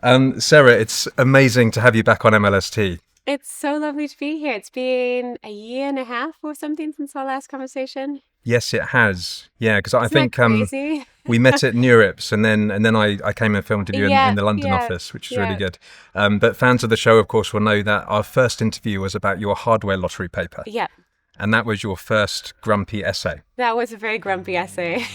Sarah, it's amazing to have you back on MLST. It's so lovely to be here. It's been a year and a half or something since our last conversation. Yes, it has. Yeah, because I Isn't that think crazy? we met at Neurips, and then I came and filmed you in Yeah, the London yeah, office, which is really yeah, good. But fans of the show, of course, will know that our first interview was about your hardware lottery paper, yeah. and that was your first grumpy essay. That was a very grumpy essay.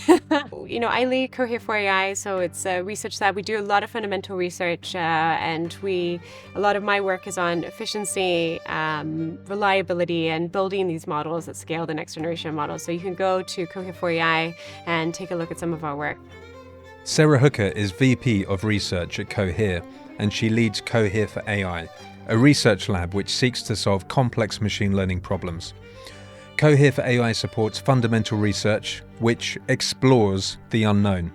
I lead Cohere for AI, so it's a research lab. We do a lot of fundamental research, and a lot of my work is on efficiency, reliability, and building these models that scale the next generation of models. So you can go to Cohere for AI and take a look at some of our work. Sara Hooker is VP of Research at Cohere, and she leads Cohere for AI, a research lab which seeks to solve complex machine learning problems. Cohere for AI supports fundamental research, which explores the unknown.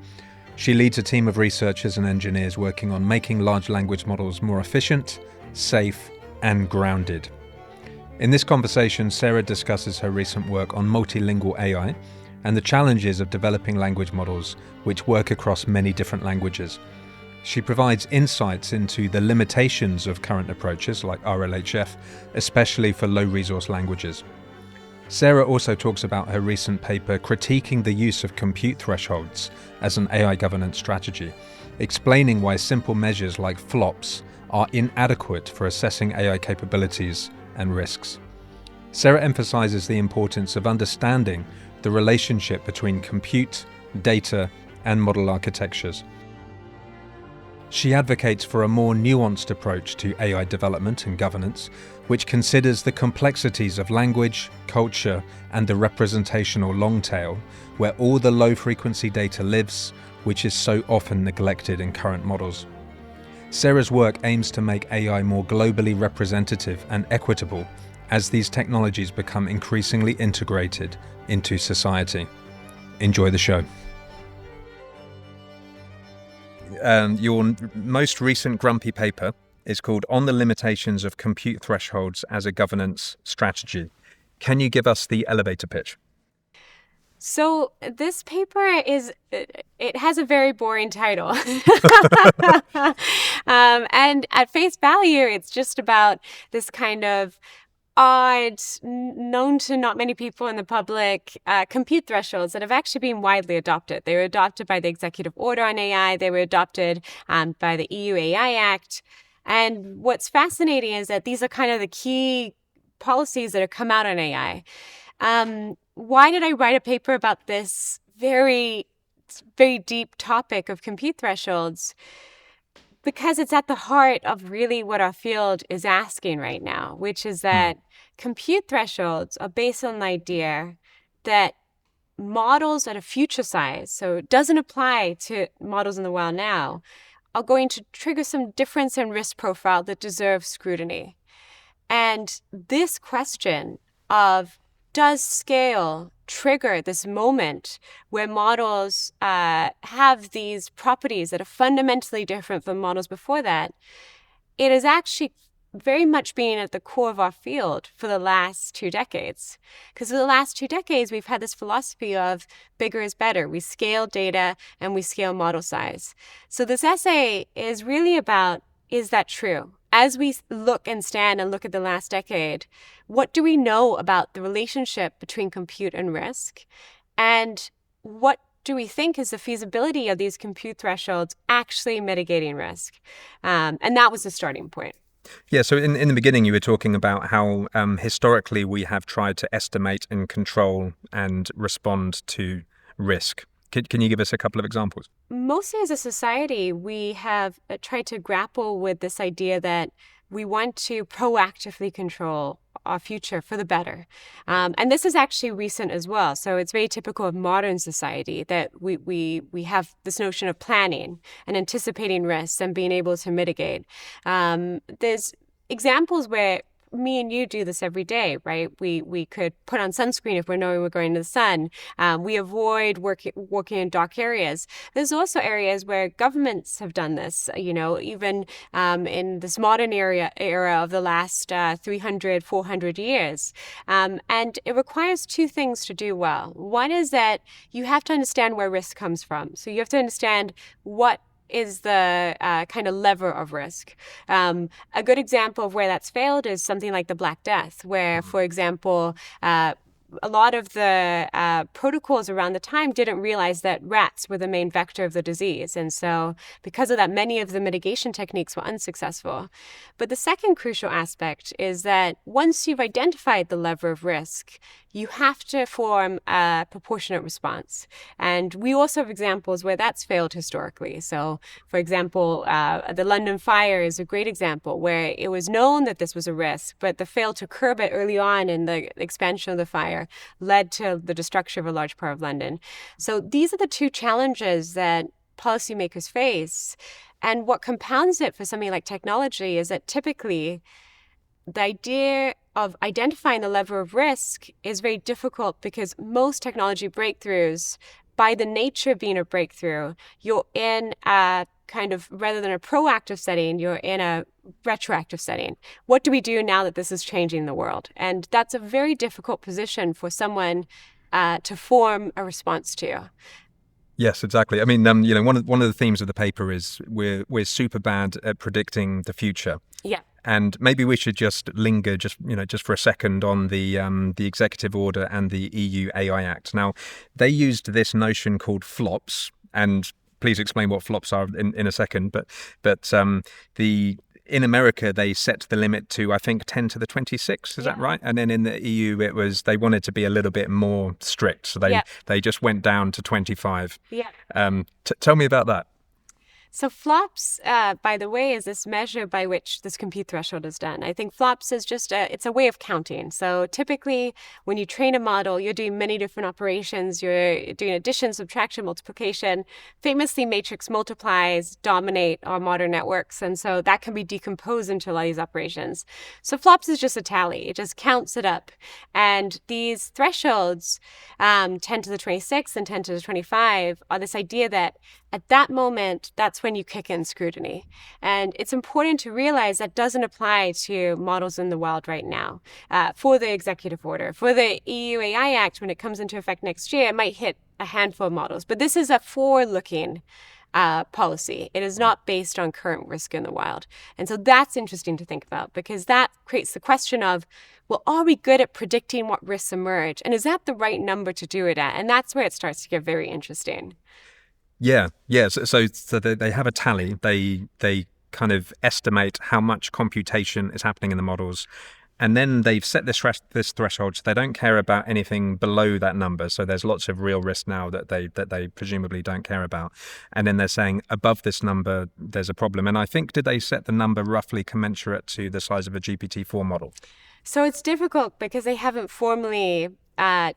She leads a team of researchers and engineers working on making large language models more efficient, safe, and grounded. In this conversation, Sara discusses her recent work on multilingual AI and the challenges of developing language models which work across many different languages. She provides insights into the limitations of current approaches like RLHF, especially for low-resource languages. Sara also talks about her recent paper critiquing the use of compute thresholds as an AI governance strategy, explaining why simple measures like flops are inadequate for assessing AI capabilities and risks. Sara emphasizes the importance of understanding the relationship between compute, data, and model architectures. She advocates for a more nuanced approach to AI development and governance, which considers the complexities of language, culture, and the representational long tail, where all the low-frequency data lives, which is so often neglected in current models. Sara's work aims to make AI more globally representative and equitable as these technologies become increasingly integrated into society. Enjoy the show. Your most recent grumpy paper is called On the Limitations of Compute Thresholds as a Governance Strategy. Can you give us the elevator pitch? So this paper it has a very boring title. And at face value, it's just about this kind of odd, known to not many people in the public, compute thresholds that have actually been widely adopted. They were adopted by the Executive Order on AI. They were adopted by the EU AI Act. And what's fascinating is that these are kind of the key policies that have come out on AI. Why did I write a paper about this very, very deep topic of compute thresholds? Because it's at the heart of really what our field is asking right now, which is that compute thresholds are based on the idea that models at a future size, so it doesn't apply to models in the wild now, are going to trigger some difference in risk profile that deserves scrutiny. And this question of does scale trigger this moment where models have these properties that are fundamentally different from models before that, it has actually very much been at the core of our field for the last 2 decades. Because for the last 2 decades, we've had this philosophy of bigger is better. We scale data and we scale model size. So this essay is really about, is that true? As we look and stand and look at the last decade, what do we know about the relationship between compute and risk? And what do we think is the feasibility of these compute thresholds actually mitigating risk? And that was the starting point. Yeah, so in the beginning, you were talking about how historically we have tried to estimate and control and respond to risk. Can you give us a couple of examples? Mostly as a society, we have tried to grapple with this idea that we want to proactively control our future for the better. And this is actually recent as well. So it's very typical of modern society that we have this notion of planning and anticipating risks and being able to mitigate. There's examples where me and you do this every day, right? We could put on sunscreen if we're knowing we're going to the sun. We avoid working in dark areas. There's also areas where governments have done this, even in this modern era of the last 300, 400 years. And it requires two things to do well. One is that you have to understand where risk comes from. So you have to understand what is the kind of lever of risk. A good example of where that's failed is something like the Black Death, where, for example, a lot of the protocols around the time didn't realize that rats were the main vector of the disease. And so because of that, many of the mitigation techniques were unsuccessful. But the second crucial aspect is that once you've identified the lever of risk, you have to form a proportionate response. And we also have examples where that's failed historically. So, for example, the London fire is a great example where it was known that this was a risk, but the fail to curb it early on in the expansion of the fire led to the destruction of a large part of London. So these are the two challenges that policymakers face. And what compounds it for something like technology is that typically the idea of identifying the level of risk is very difficult because most technology breakthroughs, by the nature of being a breakthrough, you're in a kind of, rather than a proactive setting, you're in a retroactive setting. What do we do now that this is changing the world? And that's a very difficult position for someone to form a response to. Yes, exactly. I mean, one of the themes of the paper is we're super bad at predicting the future. Yeah. And maybe we should just linger just for a second on the executive order and the EU AI Act. Now, they used this notion called flops, and please explain what flops are in a second. But in America, they set the limit to, I think, 10 to the 26. Is that right? And then in the EU, they wanted to be a little bit more strict. So they just went down to 25. Yeah. Tell me about that. So flops, by the way, is this measure by which this compute threshold is done. I think flops is just it's a way of counting. So typically, when you train a model, you're doing many different operations. You're doing addition, subtraction, multiplication. Famously, matrix multiplies dominate our modern networks. And so that can be decomposed into a lot of these operations. So flops is just a tally. It just counts it up. And these thresholds, 10 to the 26 and 10 to the 25, are this idea that at that moment, that's when you kick in scrutiny. And it's important to realize that doesn't apply to models in the wild right now. For the executive order, for the EU AI Act, when it comes into effect next year, it might hit a handful of models. But this is a forward-looking policy. It is not based on current risk in the wild. And so that's interesting to think about because that creates the question of, well, are we good at predicting what risks emerge? And is that the right number to do it at? And that's where it starts to get very interesting. Yeah. So they have a tally. They kind of estimate how much computation is happening in the models, and then they've set this threshold. So they don't care about anything below that number. So there's lots of real risk now that they presumably don't care about. And then they're saying above this number there's a problem. And I think, did they set the number roughly commensurate to the size of a GPT-4 model? So it's difficult because they haven't formally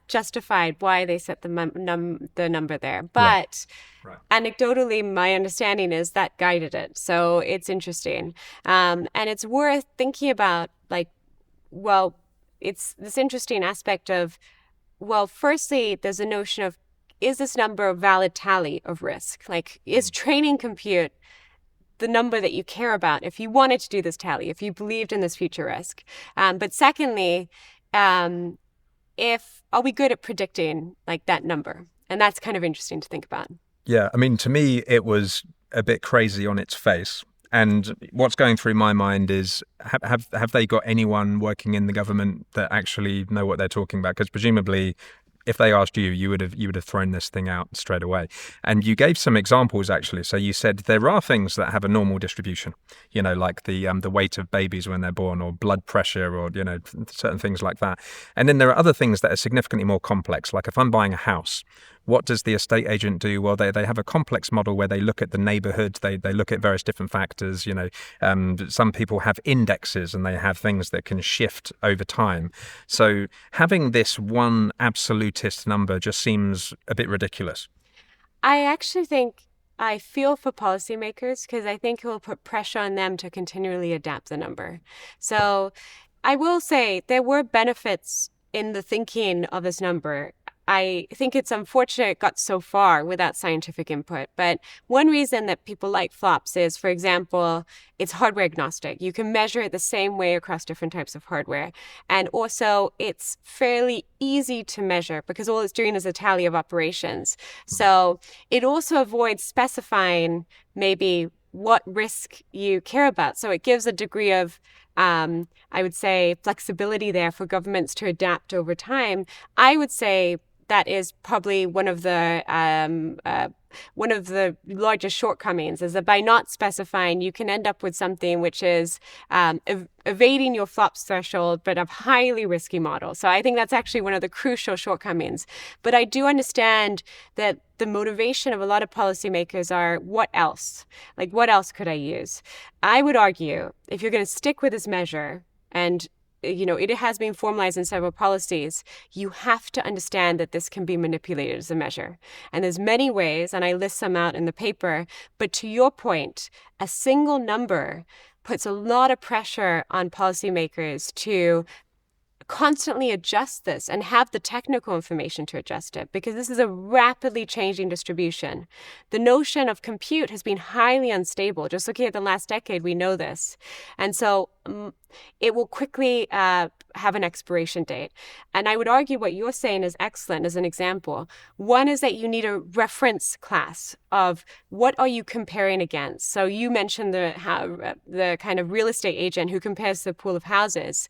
justified why they set the number there. But right. Anecdotally, my understanding is that guided it. So it's interesting. And it's worth thinking about, it's this interesting aspect of, firstly, there's a notion of, is this number a valid tally of risk? Is training compute the number that you care about if you wanted to do this tally, if you believed in this future risk? But secondly, are we good at predicting that number? And that's kind of interesting to think about. Yeah, I mean, to me, it was a bit crazy on its face. And what's going through my mind is, have they got anyone working in the government that actually know what they're talking about? Because presumably, if they asked you, you would have thrown this thing out straight away. And you gave some examples, actually. So you said there are things that have a normal distribution, like the weight of babies when they're born, or blood pressure, or certain things like that. And then there are other things that are significantly more complex. Like if I'm buying a house, what does the estate agent do? Well, they have a complex model where they look at the neighborhood, they look at various different factors. Some people have indexes and they have things that can shift over time. So having this one absolutist number just seems a bit ridiculous. I actually think I feel for policymakers because I think it will put pressure on them to continually adapt the number. So I will say there were benefits in the thinking of this number. I think it's unfortunate it got so far without scientific input. But one reason that people like flops is, for example, it's hardware agnostic. You can measure it the same way across different types of hardware. And also, it's fairly easy to measure because all it's doing is a tally of operations. So it also avoids specifying maybe what risk you care about. So it gives a degree of I would say, flexibility there for governments to adapt over time. I would say that is probably one of the largest shortcomings, is that by not specifying, you can end up with something which is evading your flops threshold, but a highly risky model. So I think that's actually one of the crucial shortcomings. But I do understand that the motivation of a lot of policymakers are, what else? Like, what else could I use? I would argue, if you're going to stick with this measure, and it has been formalized in several policies, you have to understand that this can be manipulated as a measure. And there's many ways, and I list some out in the paper. But to your point, a single number puts a lot of pressure on policymakers to constantly adjust this and have the technical information to adjust it, because this is a rapidly changing distribution. The notion of compute has been highly unstable. Just looking at the last decade, we know this. And so it will quickly have an expiration date. And I would argue what you're saying is excellent as an example. One is that you need a reference class of what are you comparing against. So you mentioned the kind of real estate agent who compares the pool of houses.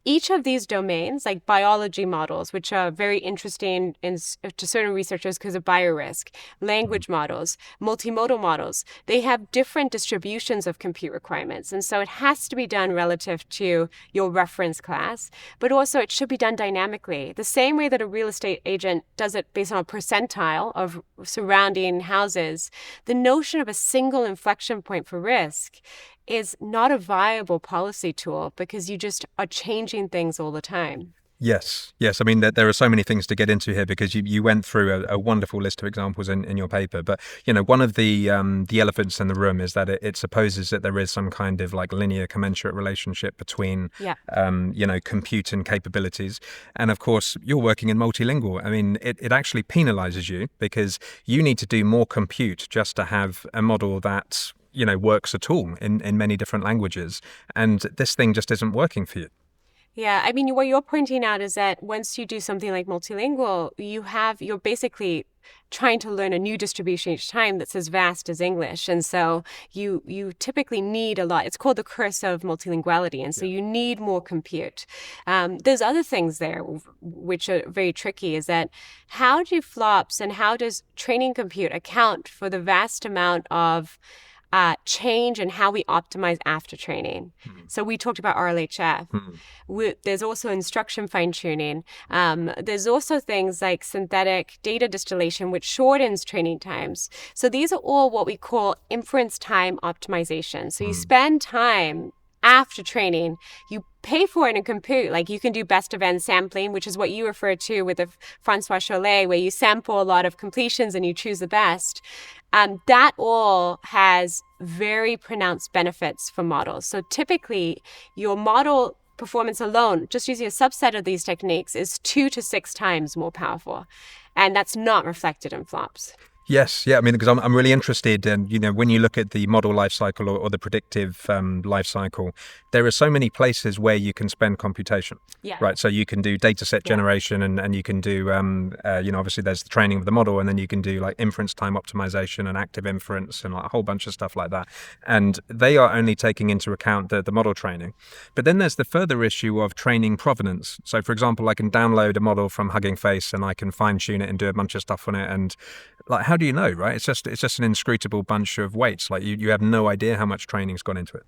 Each of these domains, like biology models, which are very interesting to certain researchers because of biorisk, language models, multimodal models, they have different distributions of compute requirements. And so it has to be done relative to your reference class, but also it should be done dynamically. The same way that a real estate agent does it based on a percentile of surrounding houses, the notion of a single inflection point for risk is not a viable policy tool because you just are changing things all the time. Yes. I mean, there are so many things to get into here because you went through a wonderful list of examples in your paper. But, one of the elephants in the room is that it supposes that there is some kind of like linear commensurate relationship between, compute and capabilities. And of course, you're working in multilingual. I mean, it actually penalizes you because you need to do more compute just to have a model that, works at all in many different languages. And this thing just isn't working for you. Yeah, I mean, what you're pointing out is that once you do something like multilingual, you're basically trying to learn a new distribution each time that's as vast as English. And so you typically need a lot. It's called the curse of multilinguality. And so you need more compute. There's other things there which are very tricky, is that how do flops and how does training compute account for the vast amount of change and how we optimize after training. So we talked about RLHF. There's also instruction fine-tuning. There's also things like synthetic data distillation, which shortens training times. So these are all what we call inference time optimization. So you spend time after training, you pay for it in compute. Like you can do best of N sampling, which is what you referred to with the Francois Cholet, where you sample a lot of completions and you choose the best. That all has very pronounced benefits for models. So typically, your model performance alone, just using a subset of these techniques, is 2 to 6 times more powerful. And that's not reflected in flops. Yes, yeah. I mean, because I'm really interested in, when you look at the model lifecycle or the predictive lifecycle, there are so many places where you can spend computation, right? So you can do data set generation and you can do, obviously there's the training of the model, and then you can do like inference time optimization and active inference and like a whole bunch of stuff like that. And they are only taking into account the model training. But then there's the further issue of training provenance. So for example, I can download a model from Hugging Face and I can fine tune it and do a bunch of stuff on it. And like, how do you know, right? It's just an inscrutable bunch of weights. Like you have no idea how much training's gone into it.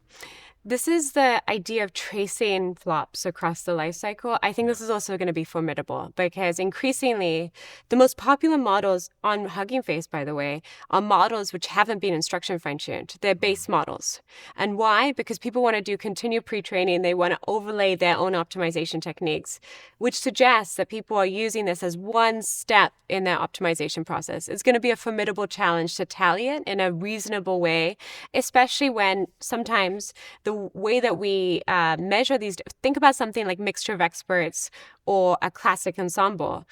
This is the idea of tracing flops across the life cycle. I think this is also going to be formidable because increasingly, the most popular models on Hugging Face, by the way, are models which haven't been instruction fine-tuned. They're base models. And why? Because people want to do continued pre-training. They want to overlay their own optimization techniques, which suggests that people are using this as one step in their optimization process. It's going to be a formidable challenge to tally it in a reasonable way, especially when sometimes the way that we measure these, think about something like mixture of experts or a classic ensemble.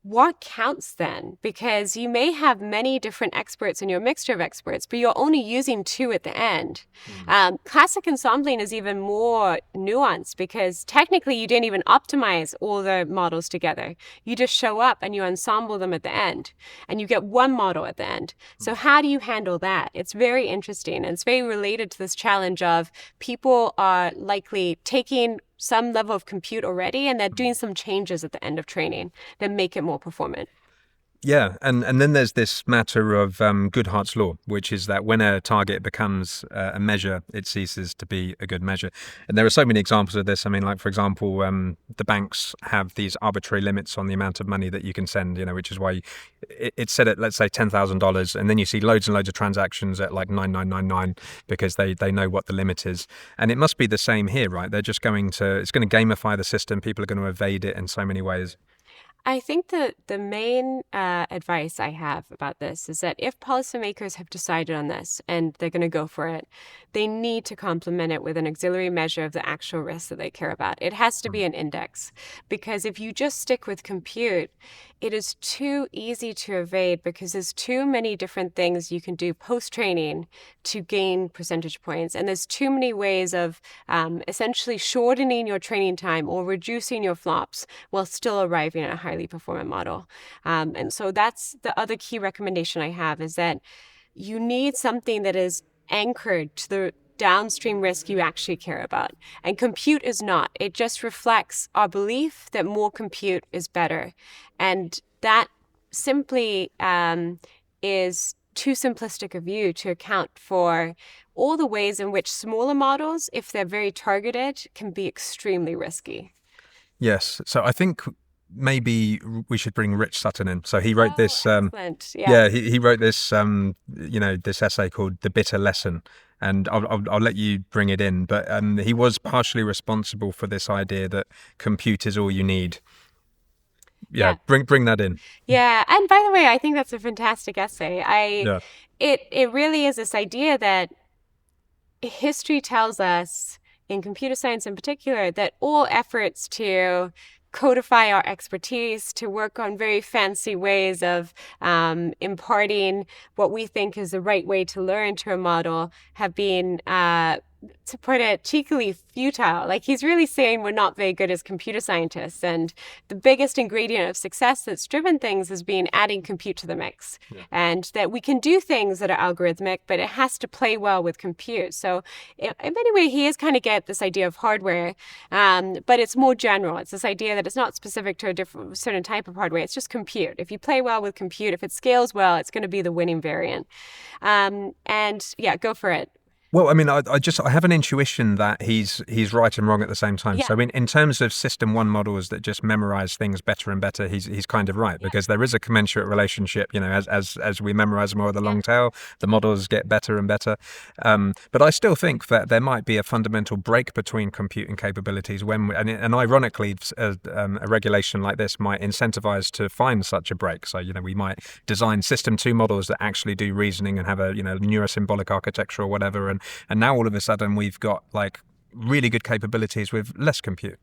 what counts then? Because you may have many different experts in your mixture of experts, but you're only using two at the end. Classic ensembling is even more nuanced because technically you didn't even optimize all the models together. You just show up and you ensemble them at the end and you get one model at the end. So how do you handle that? It's very interesting, and it's very related to this challenge of people are likely taking some level of compute already, and they're doing some changes at the end of training that make it more performant. Yeah, and then there's this matter of Goodhart's law, which is that when a target becomes a measure, it ceases to be a good measure. And there are so many examples of this. I mean, like, for example, the banks have these arbitrary limits on the amount of money that you can send, which is why it's set at, let's say, $10,000, and then you see loads and loads of transactions at like 9,999 because they know what the limit is. And it must be the same here, right? They're just it's going to gamify the system. People are going to evade it in so many ways. I think that the main advice I have about this is that if policymakers have decided on this and they're going to go for it, they need to complement it with an auxiliary measure of the actual risk that they care about. It has to be an index, because if you just stick with compute, it is too easy to evade because there's too many different things you can do post-training to gain percentage points. And there's too many ways of essentially shortening your training time or reducing your flops while still arriving at a highly performant model. And so that's the other key recommendation I have, is that you need something that is anchored to the downstream risk you actually care about. And compute is not. It just reflects our belief that more compute is better. And that simply is too simplistic a view to account for all the ways in which smaller models, if they're very targeted, can be extremely risky. Yes. So I think maybe we should bring Rich Sutton in. So he wrote this. Excellent. Yeah, he wrote this. This essay called "The Bitter Lesson," and I'll let you bring it in. But he was partially responsible for this idea that compute is all you need. Yeah. Bring that in. Yeah, and by the way, I think that's a fantastic essay. It really is this idea that history tells us, in computer science in particular, that all efforts to codify our expertise, to work on very fancy ways of imparting what we think is the right way to learn to a model have been, to put it cheekily, futile. Like, he's really saying we're not very good as computer scientists. And the biggest ingredient of success that's driven things has been adding compute to the mix. Yeah. And that we can do things that are algorithmic, but it has to play well with compute. So in many ways, he is kind of get this idea of hardware, but it's more general. It's this idea that it's not specific to a certain type of hardware. It's just compute. If you play well with compute, if it scales well, it's going to be the winning variant. And yeah, go for it. Well, I mean, I have an intuition that he's right and wrong at the same time. Yeah. So in terms of system one models that just memorize things better and better, he's kind of right, because there is a commensurate relationship. As we memorize more of the long tail, the models get better and better. But I still think that there might be a fundamental break between computing capabilities and ironically, a regulation like this might incentivize to find such a break. So we might design system two models that actually do reasoning and have a neurosymbolic architecture or whatever, and now all of a sudden we've got like really good capabilities with less compute.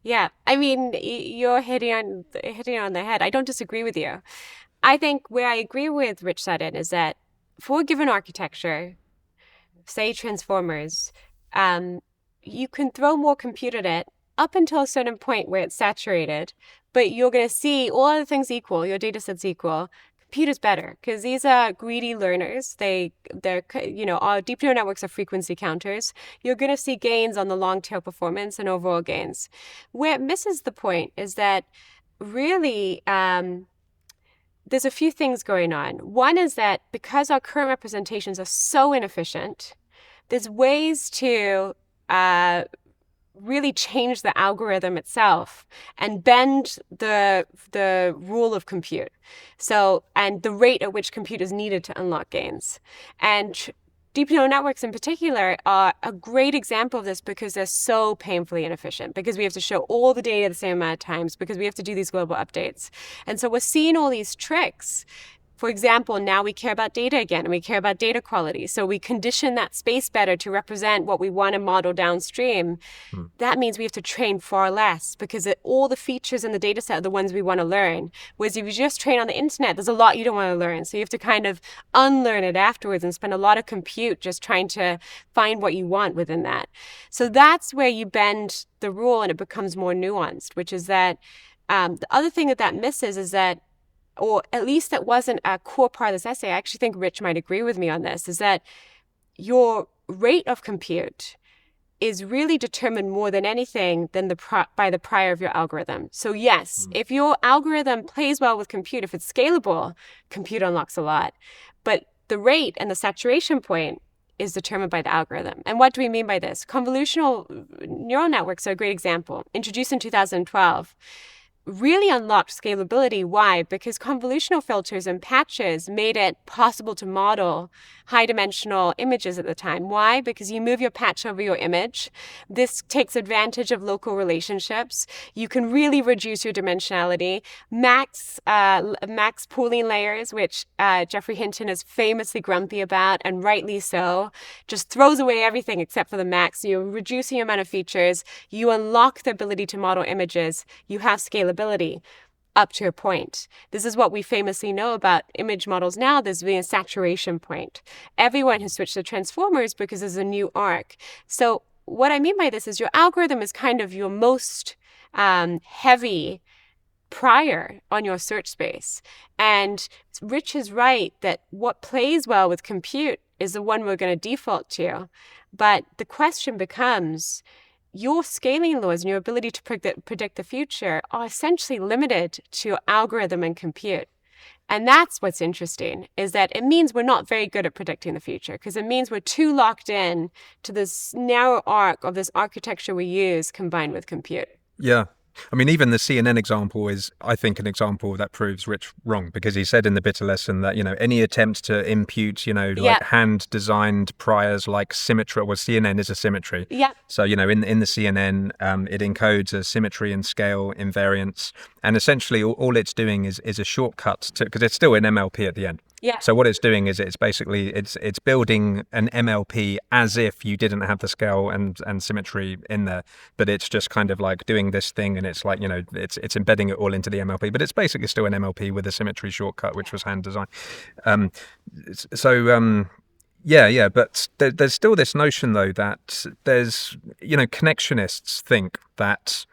Yeah, I mean, you're hitting on the head. I don't disagree with you. I think where I agree with Rich Sutton is that for a given architecture, say transformers, you can throw more compute at it up until a certain point where it's saturated, but you're going to see all other things equal, your data set's equal. Compute is better because these are greedy learners. Our deep neural networks are frequency counters. You're going to see gains on the long tail performance and overall gains. Where it misses the point is that really there's a few things going on. One is that because our current representations are so inefficient, there's ways to really change the algorithm itself and bend the rule of compute. So, and the rate at which compute is needed to unlock gains. And deep neural networks in particular are a great example of this because they're so painfully inefficient, because we have to show all the data the same amount of times, because we have to do these global updates. And so we're seeing all these tricks For example, now we care about data again, and we care about data quality. So we condition that space better to represent what we want to model downstream. That means we have to train far less because all the features in the data set are the ones we want to learn. Whereas if you just train on the internet, there's a lot you don't want to learn. So you have to kind of unlearn it afterwards and spend a lot of compute just trying to find what you want within that. So that's where you bend the rule and it becomes more nuanced, which is that the other thing that misses is that, or at least that wasn't a core part of this essay, I actually think Rich might agree with me on this, is that your rate of compute is really determined more than anything than by the prior of your algorithm. So yes, if your algorithm plays well with compute, if it's scalable, compute unlocks a lot. But the rate and the saturation point is determined by the algorithm. And what do we mean by this? Convolutional neural networks are a great example. Introduced in 2012. Really unlocked scalability. Why? Because convolutional filters and patches made it possible to model high-dimensional images at the time. Why? Because you move your patch over your image. This takes advantage of local relationships. You can really reduce your dimensionality. Max pooling layers, which Geoffrey Hinton is famously grumpy about, and rightly so, just throws away everything except for the max. You're reducing your amount of features. You unlock the ability to model images. You have scalability up to a point. This is what we famously know about image models now. There's been a saturation point. Everyone has switched to transformers because there's a new arc. So what I mean by this is your algorithm is kind of your most heavy prior on your search space. And Rich is right that what plays well with compute is the one we're going to default to. But the question becomes, your scaling laws and your ability to predict the future are essentially limited to your algorithm and compute. And that's what's interesting, is that it means we're not very good at predicting the future because it means we're too locked in to this narrow arc of this architecture we use combined with compute. Yeah. I mean, even the CNN example is, I think, an example that proves Rich wrong, because he said in the bitter lesson that, any attempt to impute, like hand-designed priors like symmetry, well, CNN is a symmetry. Yeah. So, in the CNN, it encodes a symmetry and scale invariance. And essentially, all it's doing is a shortcut to, because it's still an MLP at the end. Yeah. So what it's doing is it's basically it's building an MLP as if you didn't have the scale and symmetry in there, but it's just kind of like doing this thing, and it's like it's embedding it all into the MLP, but it's basically still an MLP with a symmetry shortcut, which was hand designed. Yeah, but there's still this notion though that there's connectionists think that.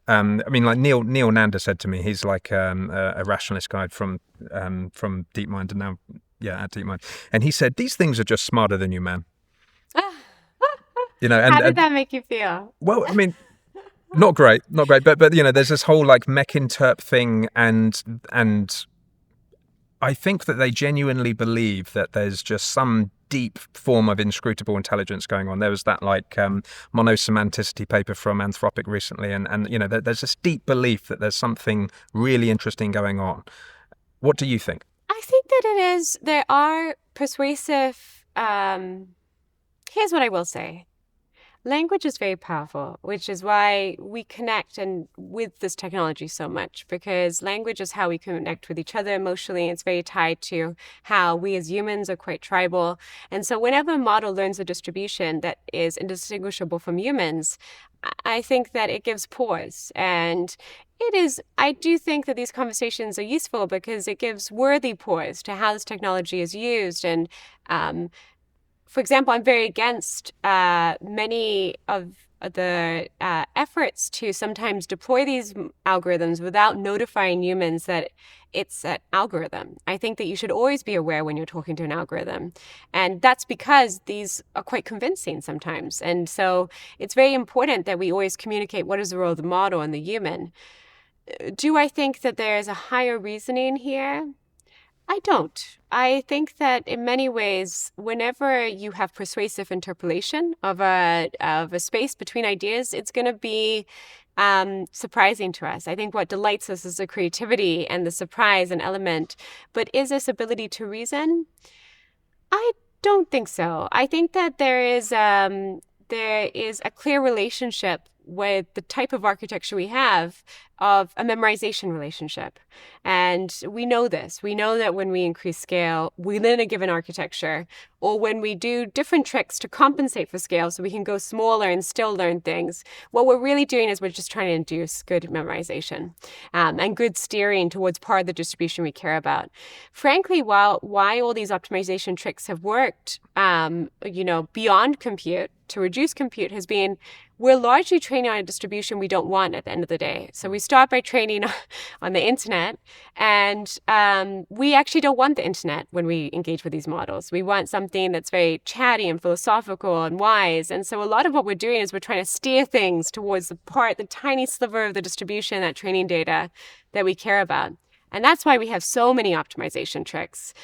I mean, like Neil Nanda said to me, he's like a rationalist guy from DeepMind, and now at DeepMind, and he said these things are just smarter than you, man. How did that make you feel? Well, I mean, not great, but there's this whole like mech interp thing, and I think that they genuinely believe that there's just some deep form of inscrutable intelligence going on. There was that like monosemanticity paper from Anthropic recently, and there's this deep belief that there's something really interesting going on. What do you think? I think that it is. There are persuasive. Here's what I will say. Language is very powerful, which is why we connect with this technology so much, because language is how we connect with each other emotionally. It's very tied to how we as humans are quite tribal. And so whenever a model learns a distribution that is indistinguishable from humans, I think that it gives pause. And I do think that these conversations are useful because it gives worthy pause to how this technology is used. And for example, I'm very against many of the efforts to sometimes deploy these algorithms without notifying humans that it's an algorithm. I think that you should always be aware when you're talking to an algorithm. And that's because these are quite convincing sometimes. And so it's very important that we always communicate what is the role of the model and the human. Do I think that there is a higher reasoning here? I don't. I think that in many ways, whenever you have persuasive interpolation of a space between ideas, it's going to be surprising to us. I think what delights us is the creativity and the surprise and element. But is this ability to reason? I don't think so. I think that there is a clear relationship with the type of architecture we have of a memorization relationship. And we know this. We know that when we increase scale within a given architecture, or when we do different tricks to compensate for scale so we can go smaller and still learn things, what we're really doing is we're just trying to induce good memorization and good steering towards part of the distribution we care about. Frankly, why all these optimization tricks have worked, beyond compute to reduce compute has been we're largely training on a distribution we don't want at the end of the day. So we start by training on the internet, and we actually don't want the internet when we engage with these models. We want something that's very chatty and philosophical and wise. And so a lot of what we're doing is we're trying to steer things towards the tiny sliver of the distribution, that training data that we care about. And that's why we have so many optimization tricks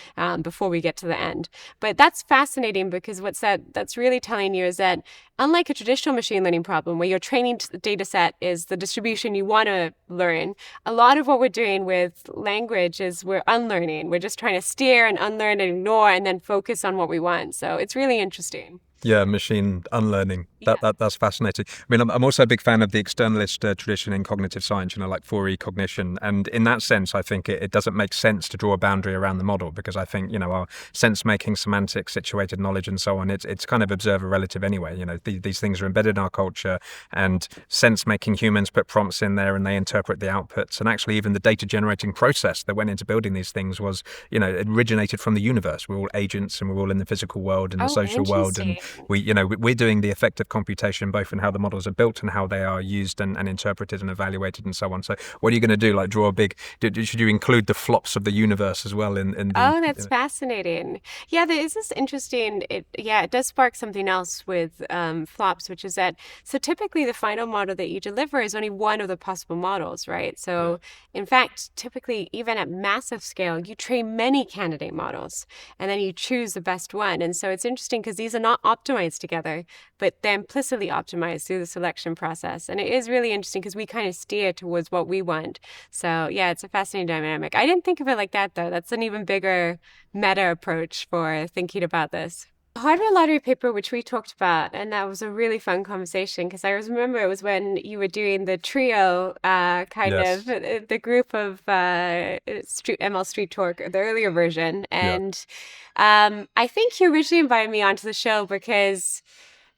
before we get to the end. But that's fascinating because that's really telling you is that unlike a traditional machine learning problem where your training data set is the distribution you want to learn, a lot of what we're doing with language is we're unlearning. We're just trying to steer and unlearn and ignore and then focus on what we want. So it's really interesting. Yeah, machine unlearning. That's fascinating. I mean, I'm also a big fan of the externalist tradition in cognitive science, like Fourier cognition. And in that sense, I think it doesn't make sense to draw a boundary around the model because I think, our sense-making, semantics, situated knowledge and so on, it's kind of observer relative anyway. These things are embedded in our culture, and sense-making humans put prompts in there and they interpret the outputs. And actually even the data generating process that went into building these things was, it originated from the universe. We're all agents and we're all in the physical world and the social world. And we're doing the effective computation both in how the models are built and how they are used and interpreted and evaluated and so on. So what are you going to do? Like draw a big? Should you include the flops of the universe as well in the? Oh, that's fascinating. Yeah, there is this interesting. It does spark something else with flops, which is that so typically the final model that you deliver is only one of the possible models, right? So in fact, typically even at massive scale, you train many candidate models and then you choose the best one. And so it's interesting because these are not optimized together, but they're implicitly optimized through the selection process. And it is really interesting because we kind of steer towards what we want. So yeah, it's a fascinating dynamic. I didn't think of it like that though. That's an even bigger meta approach for thinking about this. Hardware lottery paper, which we talked about, and that was a really fun conversation because I remember it was when you were doing the trio the group of ML Street Talk, the earlier version. And I think you originally invited me onto the show because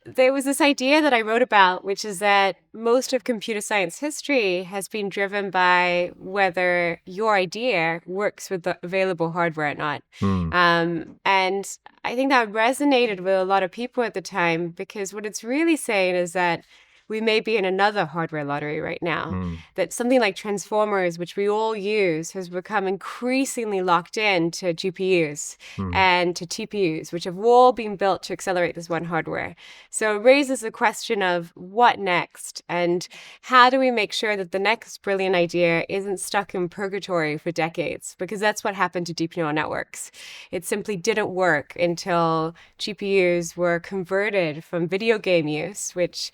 there was this idea that I wrote about, which is that most of computer science history has been driven by whether your idea works with the available hardware or not. And I think that resonated with a lot of people at the time because what it's really saying is that we may be in another hardware lottery right now. That something like transformers, which we all use, has become increasingly locked in to GPUs and to TPUs, which have all been built to accelerate this one hardware. So it raises the question of what next and how do we make sure that the next brilliant idea isn't stuck in purgatory for decades? Because that's what happened to deep neural networks. It simply didn't work until GPUs were converted from video game use, which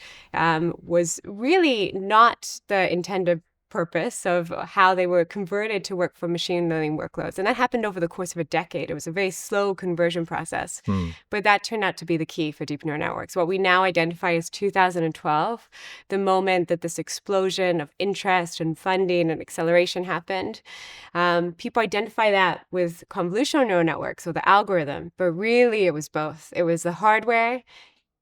was really not the intended purpose of how they were converted to work for machine learning workloads. And that happened over the course of a decade. It was a very slow conversion process. But that turned out to be the key for deep neural networks. What we now identify as 2012, the moment that this explosion of interest and funding and acceleration happened. People identify that with convolutional neural networks or the algorithm, but really it was both. It was the hardware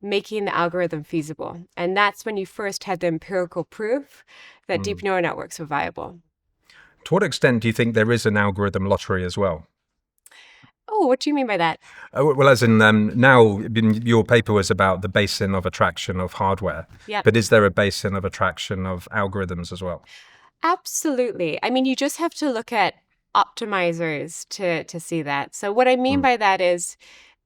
making the algorithm feasible. And that's when you first had the empirical proof that deep neural networks were viable. To what extent do you think there is an algorithm lottery as well? Oh, what do you mean by that? Well, as in now, your paper was about the basin of attraction of hardware. Yeah. But is there a basin of attraction of algorithms as well? Absolutely. I mean, you just have to look at optimizers to see that. So what I mean by that is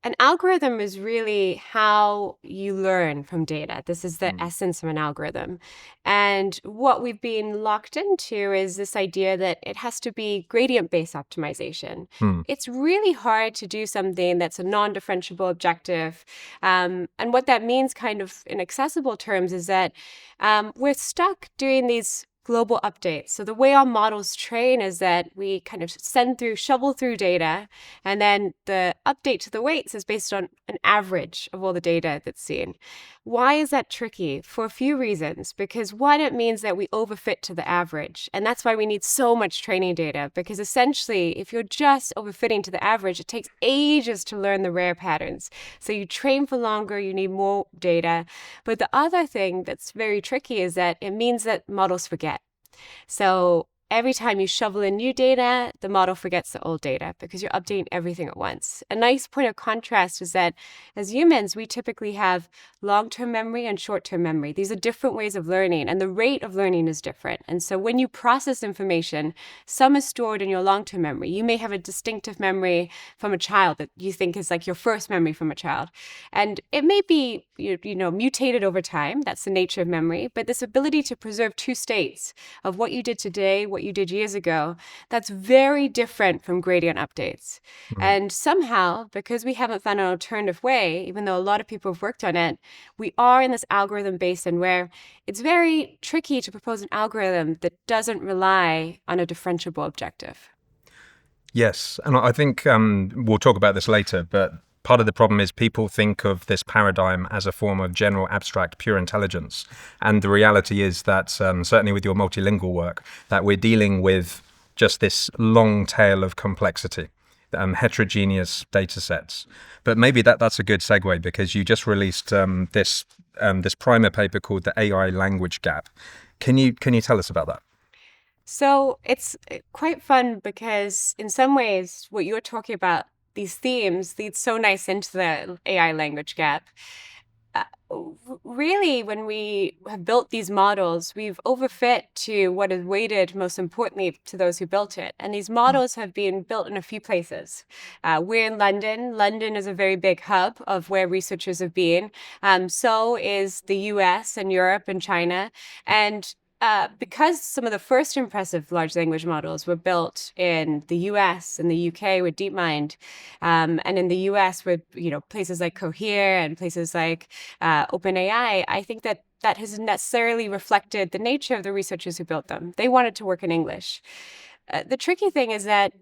an algorithm is really how you learn from data. This is the essence of an algorithm. And what we've been locked into is this idea that it has to be gradient-based optimization. It's really hard to do something that's a non-differentiable objective. And what that means kind of in accessible terms is that we're stuck doing these global updates. So the way our models train is that we kind of shovel through data, and then the update to the weights is based on an average of all the data that's seen. Why is that tricky? For a few reasons. Because one, it means that we overfit to the average. And that's why we need so much training data. Because essentially, if you're just overfitting to the average, it takes ages to learn the rare patterns. So you train for longer, you need more data. But the other thing that's very tricky is that it means that models forget. So every time you shovel in new data, the model forgets the old data because you're updating everything at once. A nice point of contrast is that as humans, we typically have long-term memory and short-term memory. These are different ways of learning, and the rate of learning is different. And so when you process information, some is stored in your long-term memory. You may have a distinctive memory from a child that you think is like your first memory from a child. And it may be mutated over time. That's the nature of memory. But this ability to preserve two states of what you did today, what you did years ago, that's very different from gradient updates. And somehow, because we haven't found an alternative way, even though a lot of people have worked on it, we are in this algorithm basin where it's very tricky to propose an algorithm that doesn't rely on a differentiable objective. Yes, and I think we'll talk about this later, but part of the problem is people think of this paradigm as a form of general abstract pure intelligence. And the reality is that, certainly with your multilingual work, that we're dealing with just this long tail of complexity, heterogeneous data sets. But maybe that's a good segue, because you just released this primer paper called the AI language gap. Can you tell us about that? So it's quite fun because in some ways what you're talking about, these themes lead so nice into the AI language gap. Really, when we have built these models, we've overfit to what is weighted most importantly to those who built it. And these models have been built in a few places. We're in London. London is a very big hub of where researchers have been. So is the US and Europe and China. And because some of the first impressive large language models were built in the US and the UK with DeepMind, and in the US with places like Cohere and places like OpenAI, I think that has necessarily reflected the nature of the researchers who built them. They wanted to work in English. The tricky thing is that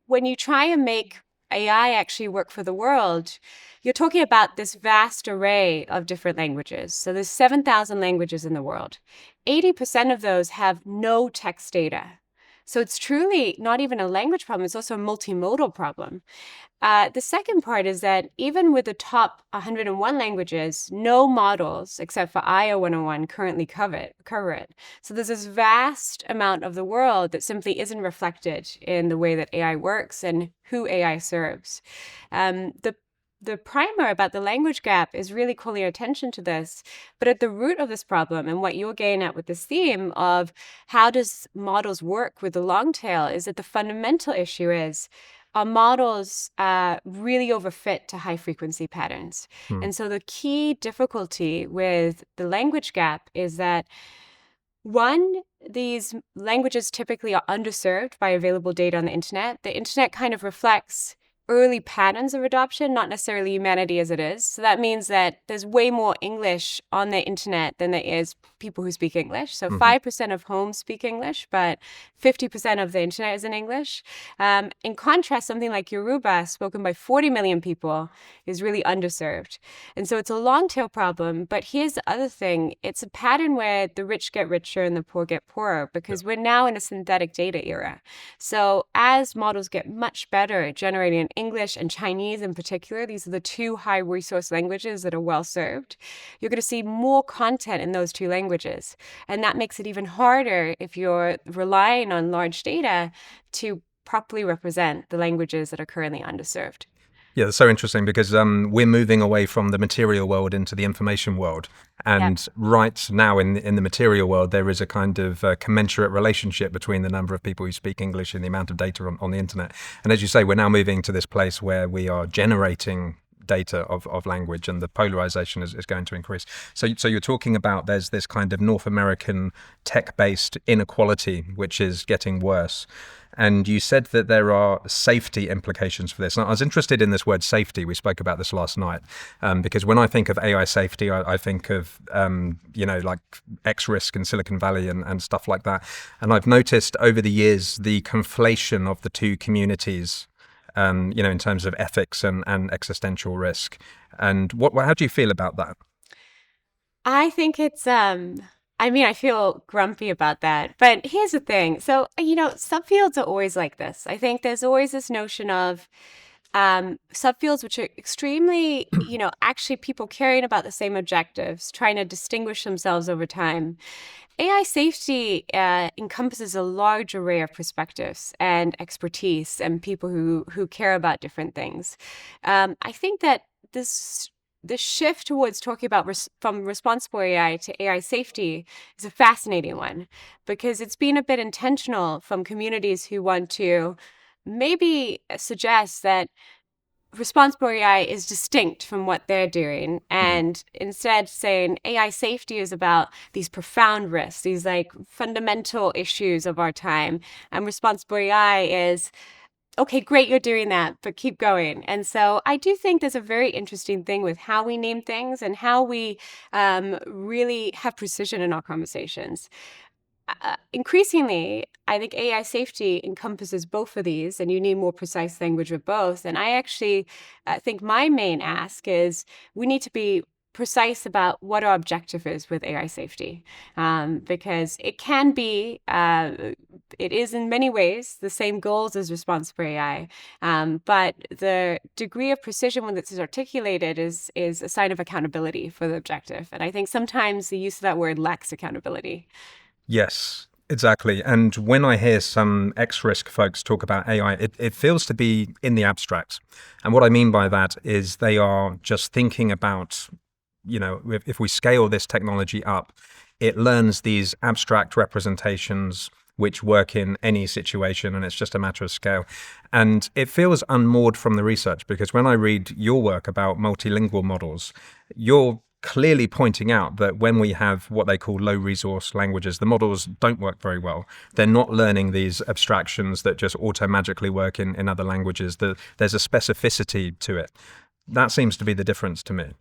when you try and make AI actually work for the world, you're talking about this vast array of different languages. So there's 7,000 languages in the world. 80% of those have no text data. So it's truly not even a language problem, it's also a multimodal problem. The second part is that even with the top 101 languages, no models, except for IO 101, currently cover it. So there's this vast amount of the world that simply isn't reflected in the way that AI works and who AI serves. The primer about the language gap is really calling our attention to this. But at the root of this problem, and what you're getting at with this theme of how does models work with the long tail, is that the fundamental issue is our models really overfit to high frequency patterns. And so the key difficulty with the language gap is that, one, these languages typically are underserved by available data on the internet. The internet kind of reflects early patterns of adoption, not necessarily humanity as it is. So that means that there's way more English on the internet than there is people who speak English. So 5% of homes speak English, but 50% of the internet is in English. In contrast, something like Yoruba, spoken by 40 million people, is really underserved. And so it's a long tail problem. But here's the other thing. It's a pattern where the rich get richer and the poor get poorer, because we're now in a synthetic data era. So as models get much better at generating in English and Chinese in particular, these are the two high resource languages that are well served, you're going to see more content in those two languages. And that makes it even harder if you're relying on large data to properly represent the languages that are currently underserved. Yeah, that's so interesting, because we're moving away from the material world into the information world. And right now in the material world, there is a kind of commensurate relationship between the number of people who speak English and the amount of data on the internet. And as you say, we're now moving to this place where we are generating data of language, and the polarization is going to increase. So you're talking about there's this kind of North American tech-based inequality which is getting worse. And you said that there are safety implications for this. And I was interested in this word safety. We spoke about this last night, because when I think of AI safety, I think of, like X-Risk in Silicon Valley and stuff like that. And I've noticed over the years the conflation of the two communities, in terms of ethics and existential risk. And how do you feel about that? I think it's I feel grumpy about that. But here's the thing. So, subfields are always like this. I think there's always this notion of subfields which are extremely, actually people caring about the same objectives, trying to distinguish themselves over time. AI safety encompasses a large array of perspectives and expertise and people who care about different things. I think that this shift towards talking about from responsible AI to AI safety is a fascinating one, because it's been a bit intentional from communities who want to maybe suggest that responsible AI is distinct from what they're doing, and instead saying AI safety is about these profound risks, these like fundamental issues of our time, and responsible AI is, okay, great, you're doing that, but keep going. And so I do think there's a very interesting thing with how we name things and how we really have precision in our conversations. Increasingly, I think AI safety encompasses both of these, and you need more precise language with both. And I actually think my main ask is we need to be precise about what our objective is with AI safety, because it can be, it is in many ways the same goals as responsible AI, but the degree of precision when this is articulated is a sign of accountability for the objective. And I think sometimes the use of that word lacks accountability. Yes, exactly. And when I hear some X-Risk folks talk about AI, it feels to be in the abstract. And what I mean by that is they are just thinking about, if we scale this technology up, it learns these abstract representations which work in any situation, and it's just a matter of scale. And it feels unmoored from the research, because when I read your work about multilingual models, you're clearly pointing out that when we have what they call low resource languages, the models don't work very well. They're not learning these abstractions that just auto-magically work in other languages. There's a specificity to it. That seems to be the difference to me.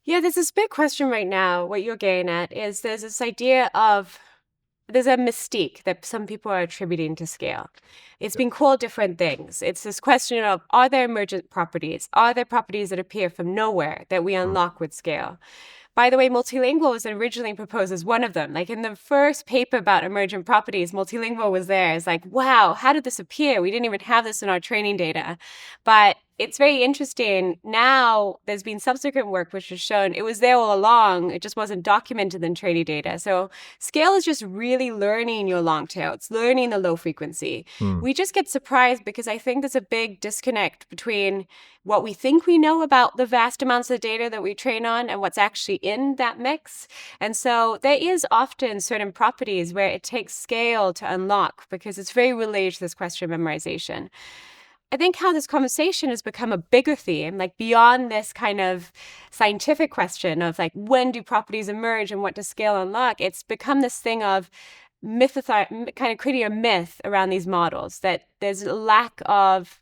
Yeah, there's this big question right now. What you're getting at is there's this idea of there's a mystique that some people are attributing to scale. It's been called different things. It's this question of, are there emergent properties? Are there properties that appear from nowhere that we unlock with scale? By the way, multilingual was originally proposed as one of them. Like in the first paper about emergent properties, multilingual was there. It's like, wow, how did this appear? We didn't even have this in our training data. But it's very interesting. Now there's been subsequent work which has shown it was there all along. It just wasn't documented in training data. So scale is just really learning your long tail. It's learning the low frequency. We just get surprised because I think there's a big disconnect between what we think we know about the vast amounts of data that we train on and what's actually in that mix. And so there is often certain properties where it takes scale to unlock, because it's very related to this question of memorization. I think how this conversation has become a bigger theme, like beyond this kind of scientific question of like, when do properties emerge and what does scale unlock? It's become this thing of kind of creating a myth around these models, that there's a lack of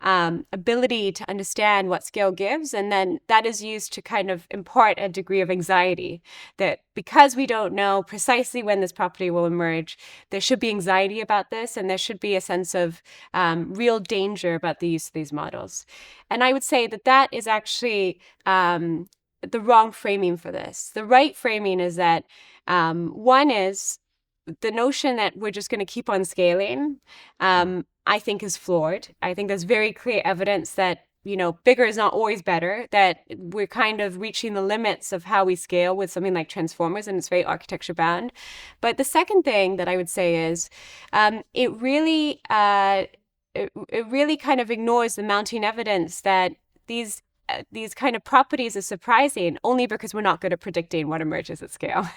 ability to understand what scale gives. And then that is used to kind of impart a degree of anxiety that because we don't know precisely when this property will emerge, there should be anxiety about this, and there should be a sense of real danger about the use of these models. And I would say that that is actually the wrong framing for this. The right framing is that one is the notion that we're just going to keep on scaling, I think is flawed. I think there's very clear evidence that, bigger is not always better, that we're kind of reaching the limits of how we scale with something like transformers, and it's very architecture bound. But the second thing that I would say is it really kind of ignores the mounting evidence that these these kind of properties are surprising only because we're not good at predicting what emerges at scale.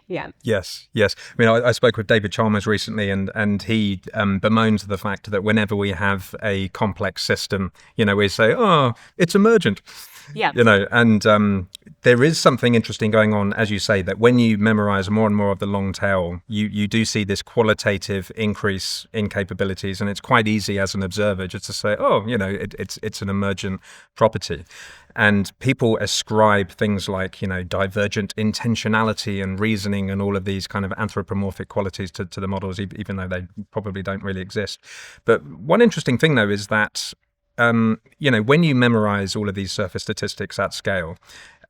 Yeah. Yes. I mean, I spoke with David Chalmers recently, and he bemoaned the fact that whenever we have a complex system, we say, oh, it's emergent. Yeah. And there is something interesting going on, as you say, that when you memorize more and more of the long tail, you do see this qualitative increase in capabilities, and it's quite easy as an observer just to say, oh, it's an emergent property. And people ascribe things like, divergent intentionality and reasoning and all of these kind of anthropomorphic qualities to the models, even though they probably don't really exist. But one interesting thing, though, is that when you memorize all of these surface statistics at scale,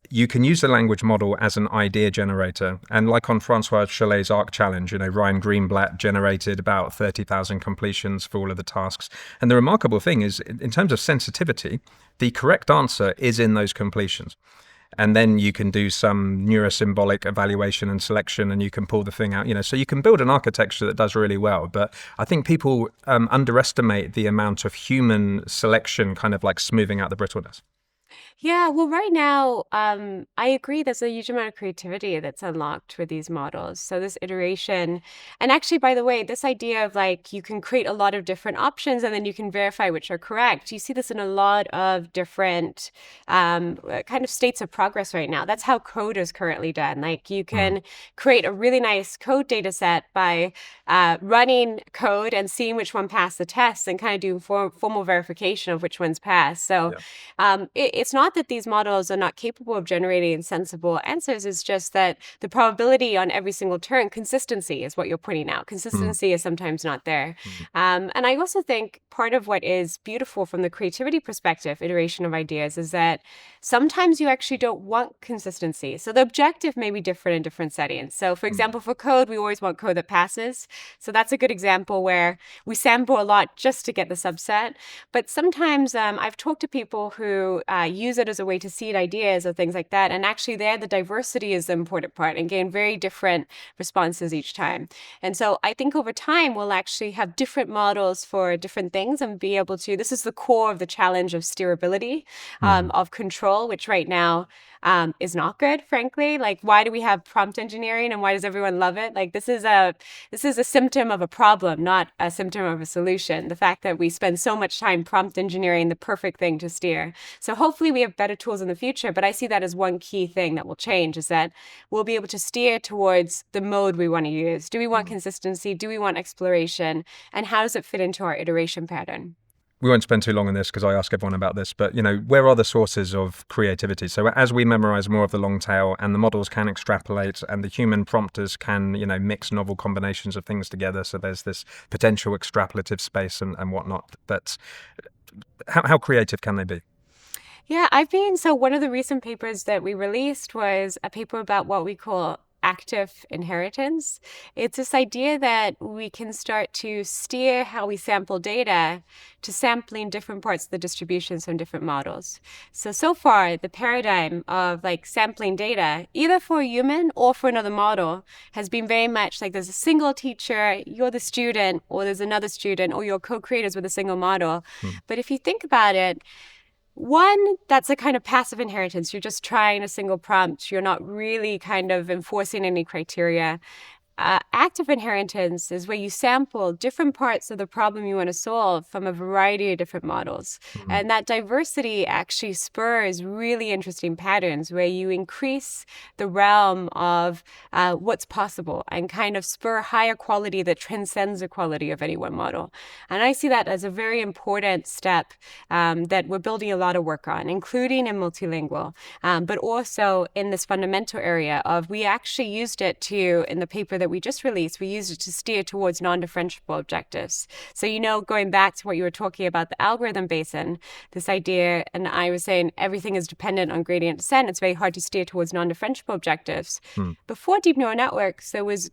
you can use the language model as an idea generator. And like on Francois Chollet's ARC challenge, Ryan Greenblatt generated about 30,000 completions for all of the tasks. And the remarkable thing is, in terms of sensitivity, the correct answer is in those completions. And then you can do some neurosymbolic evaluation and selection, and you can pull the thing out, so you can build an architecture that does really well. But I think people underestimate the amount of human selection kind of like smoothing out the brittleness. Yeah, well, right now, I agree. There's a huge amount of creativity that's unlocked with these models. So this iteration, and actually, by the way, this idea of like you can create a lot of different options and then you can verify which are correct. You see this in a lot of different kind of states of progress right now. That's how code is currently done. Like you can create a really nice code data set by running code and seeing which one passed the test and kind of doing formal verification of which ones passed. So it's not that these models are not capable of generating sensible answers. It's just that the probability on every single turn, consistency is what you're pointing out. Consistency is sometimes not there. And I also think part of what is beautiful from the creativity perspective, iteration of ideas, is that sometimes you actually don't want consistency. So the objective may be different in different settings. So for example, for code, we always want code that passes. So that's a good example where we sample a lot just to get the subset. But sometimes I've talked to people who use it as a way to seed ideas or things like that. And actually there, the diversity is the important part and gain very different responses each time. And so I think over time, we'll actually have different models for different things and be able to, this is the core of the challenge of steerability, of control, which right now is not good, frankly. Like, why do we have prompt engineering and why does everyone love it? Like, this is a symptom of a problem, not a symptom of a solution. The fact that we spend so much time prompt engineering the perfect thing to steer. So hopefully we have better tools in the future, but I see that as one key thing that will change, is that we'll be able to steer towards the mode we want to use. Do we want consistency? Do we want exploration? And how does it fit into our iteration pattern? We won't spend too long on this because I ask everyone about this, but where are the sources of creativity? So as we memorize more of the long tail and the models can extrapolate and the human prompters can, mix novel combinations of things together, so there's this potential extrapolative space and whatnot, that's how creative can they be? Yeah, so one of the recent papers that we released was a paper about what we call active inheritance. It's this idea that we can start to steer how we sample data to sampling different parts of the distributions from different models. So far, the paradigm of like sampling data, either for a human or for another model, has been very much like there's a single teacher, you're the student, or there's another student, or you're co-creators with a single model. But if you think about it, one, that's a kind of passive inheritance. You're just trying a single prompt. You're not really kind of enforcing any criteria. Active inheritance is where you sample different parts of the problem you want to solve from a variety of different models. And that diversity actually spurs really interesting patterns where you increase the realm of what's possible and kind of spur higher quality that transcends the quality of any one model. And I see that as a very important step that we're building a lot of work on, including in multilingual, but also in this fundamental area of, we actually used it to, in the paper that we just released, we used it to steer towards non-differentiable objectives. So, going back to what you were talking about, the algorithm basin, this idea, and I was saying everything is dependent on gradient descent, it's very hard to steer towards non-differentiable objectives. Before deep neural networks, there was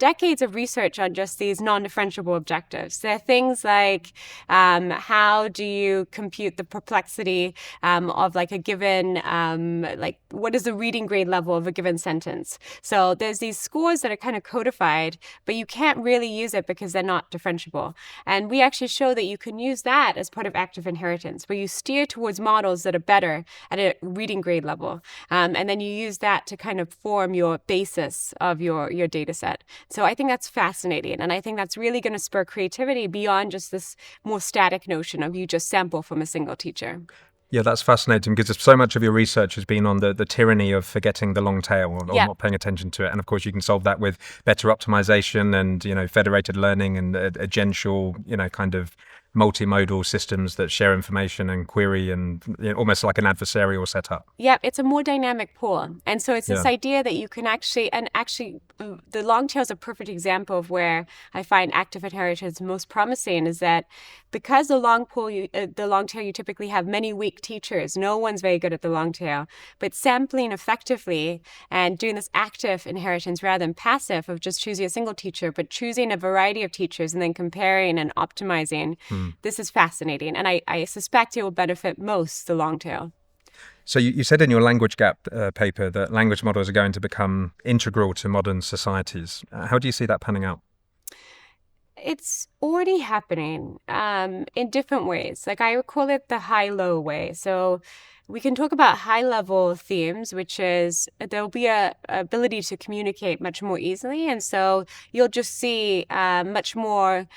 decades of research on just these non-differentiable objectives. There are things like how do you compute the perplexity of like a given, like what is the reading grade level of a given sentence? So there's these scores that are kind of codified, but you can't really use it because they're not differentiable. And we actually show that you can use that as part of active inheritance, where you steer towards models that are better at a reading grade level. And then you use that to kind of form your basis of your data set. So I think that's fascinating. And I think that's really going to spur creativity beyond just this more static notion of you just sample from a single teacher. Yeah, that's fascinating because so much of your research has been on the tyranny of forgetting the long tail or not paying attention to it. And of course, you can solve that with better optimization and, federated learning and agential, kind of multimodal systems that share information and query and almost like an adversarial setup. Yeah, it's a more dynamic pool. And so it's this idea that you can actually the long tail is a perfect example of where I find active inheritance most promising, is that because the long tail, you typically have many weak teachers. No one's very good at the long tail, but sampling effectively and doing this active inheritance rather than passive of just choosing a single teacher, but choosing a variety of teachers and then comparing and optimizing. This is fascinating, and I suspect it will benefit most the long tail. So you said in your language gap paper that language models are going to become integral to modern societies. How do you see that panning out? It's already happening in different ways. Like I call it the high-low way. So we can talk about high-level themes, which is there'll be a ability to communicate much more easily. And so you'll just see much more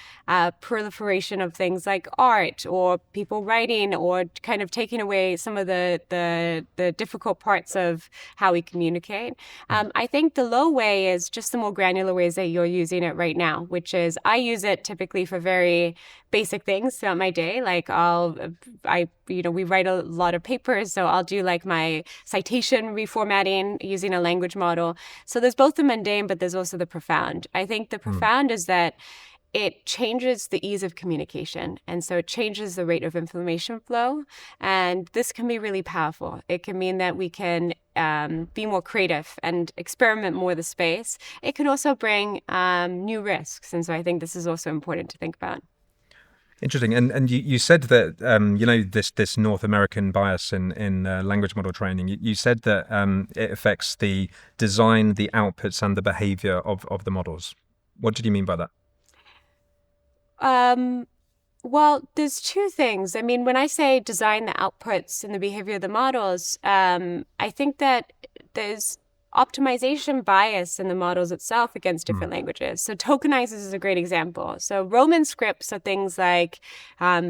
proliferation of things like art or people writing or kind of taking away some of the difficult parts of how we communicate. I think the low way is just the more granular ways that you're using it right now, which is I use it typically for very basic things throughout my day. Like we write a lot of papers, so I'll do like my citation reformatting using a language model. So there's both the mundane, but there's also the profound. I think the profound is that it changes the ease of communication. And so it changes the rate of information flow. And this can be really powerful. It can mean that we can be more creative and experiment more with the space. It can also bring new risks. And so I think this is also important to think about. Interesting. And you said that, this North American bias in language model training, you said that it affects the design, the outputs and the behavior of the models. What did you mean by that? Well, there's two things. I mean, when I say design the outputs and the behavior of the models, I think that there's optimization bias in the models itself against different languages. So tokenizers is a great example. So Roman scripts are things like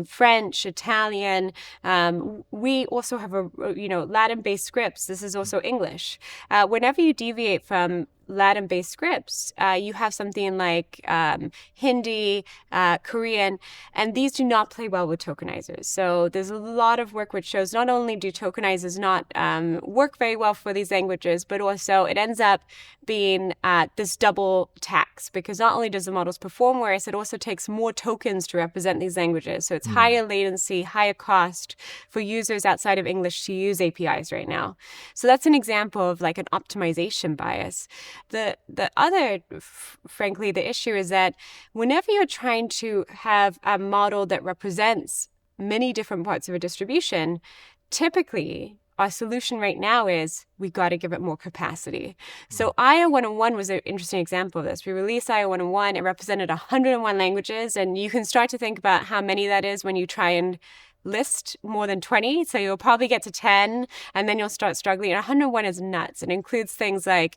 French, Italian. We also have Latin-based scripts. This is also English. Whenever you deviate from Latin-based scripts, you have something like Hindi, Korean, and these do not play well with tokenizers. So there's a lot of work which shows not only do tokenizers not work very well for these languages, but also it ends up being this double tax, because not only does the models perform worse, it also takes more tokens to represent these languages. So it's higher latency, higher cost for users outside of English to use APIs right now. So that's an example of like an optimization bias. The other, frankly, the issue is that whenever you're trying to have a model that represents many different parts of a distribution, typically our solution right now is we got to give it more capacity. So IA 101 was an interesting example of this. We released IA 101. It represented 101 languages, and you can start to think about how many that is when you try and list more than 20. So you'll probably get to 10 and then you'll start struggling. And 101 is nuts. It includes things like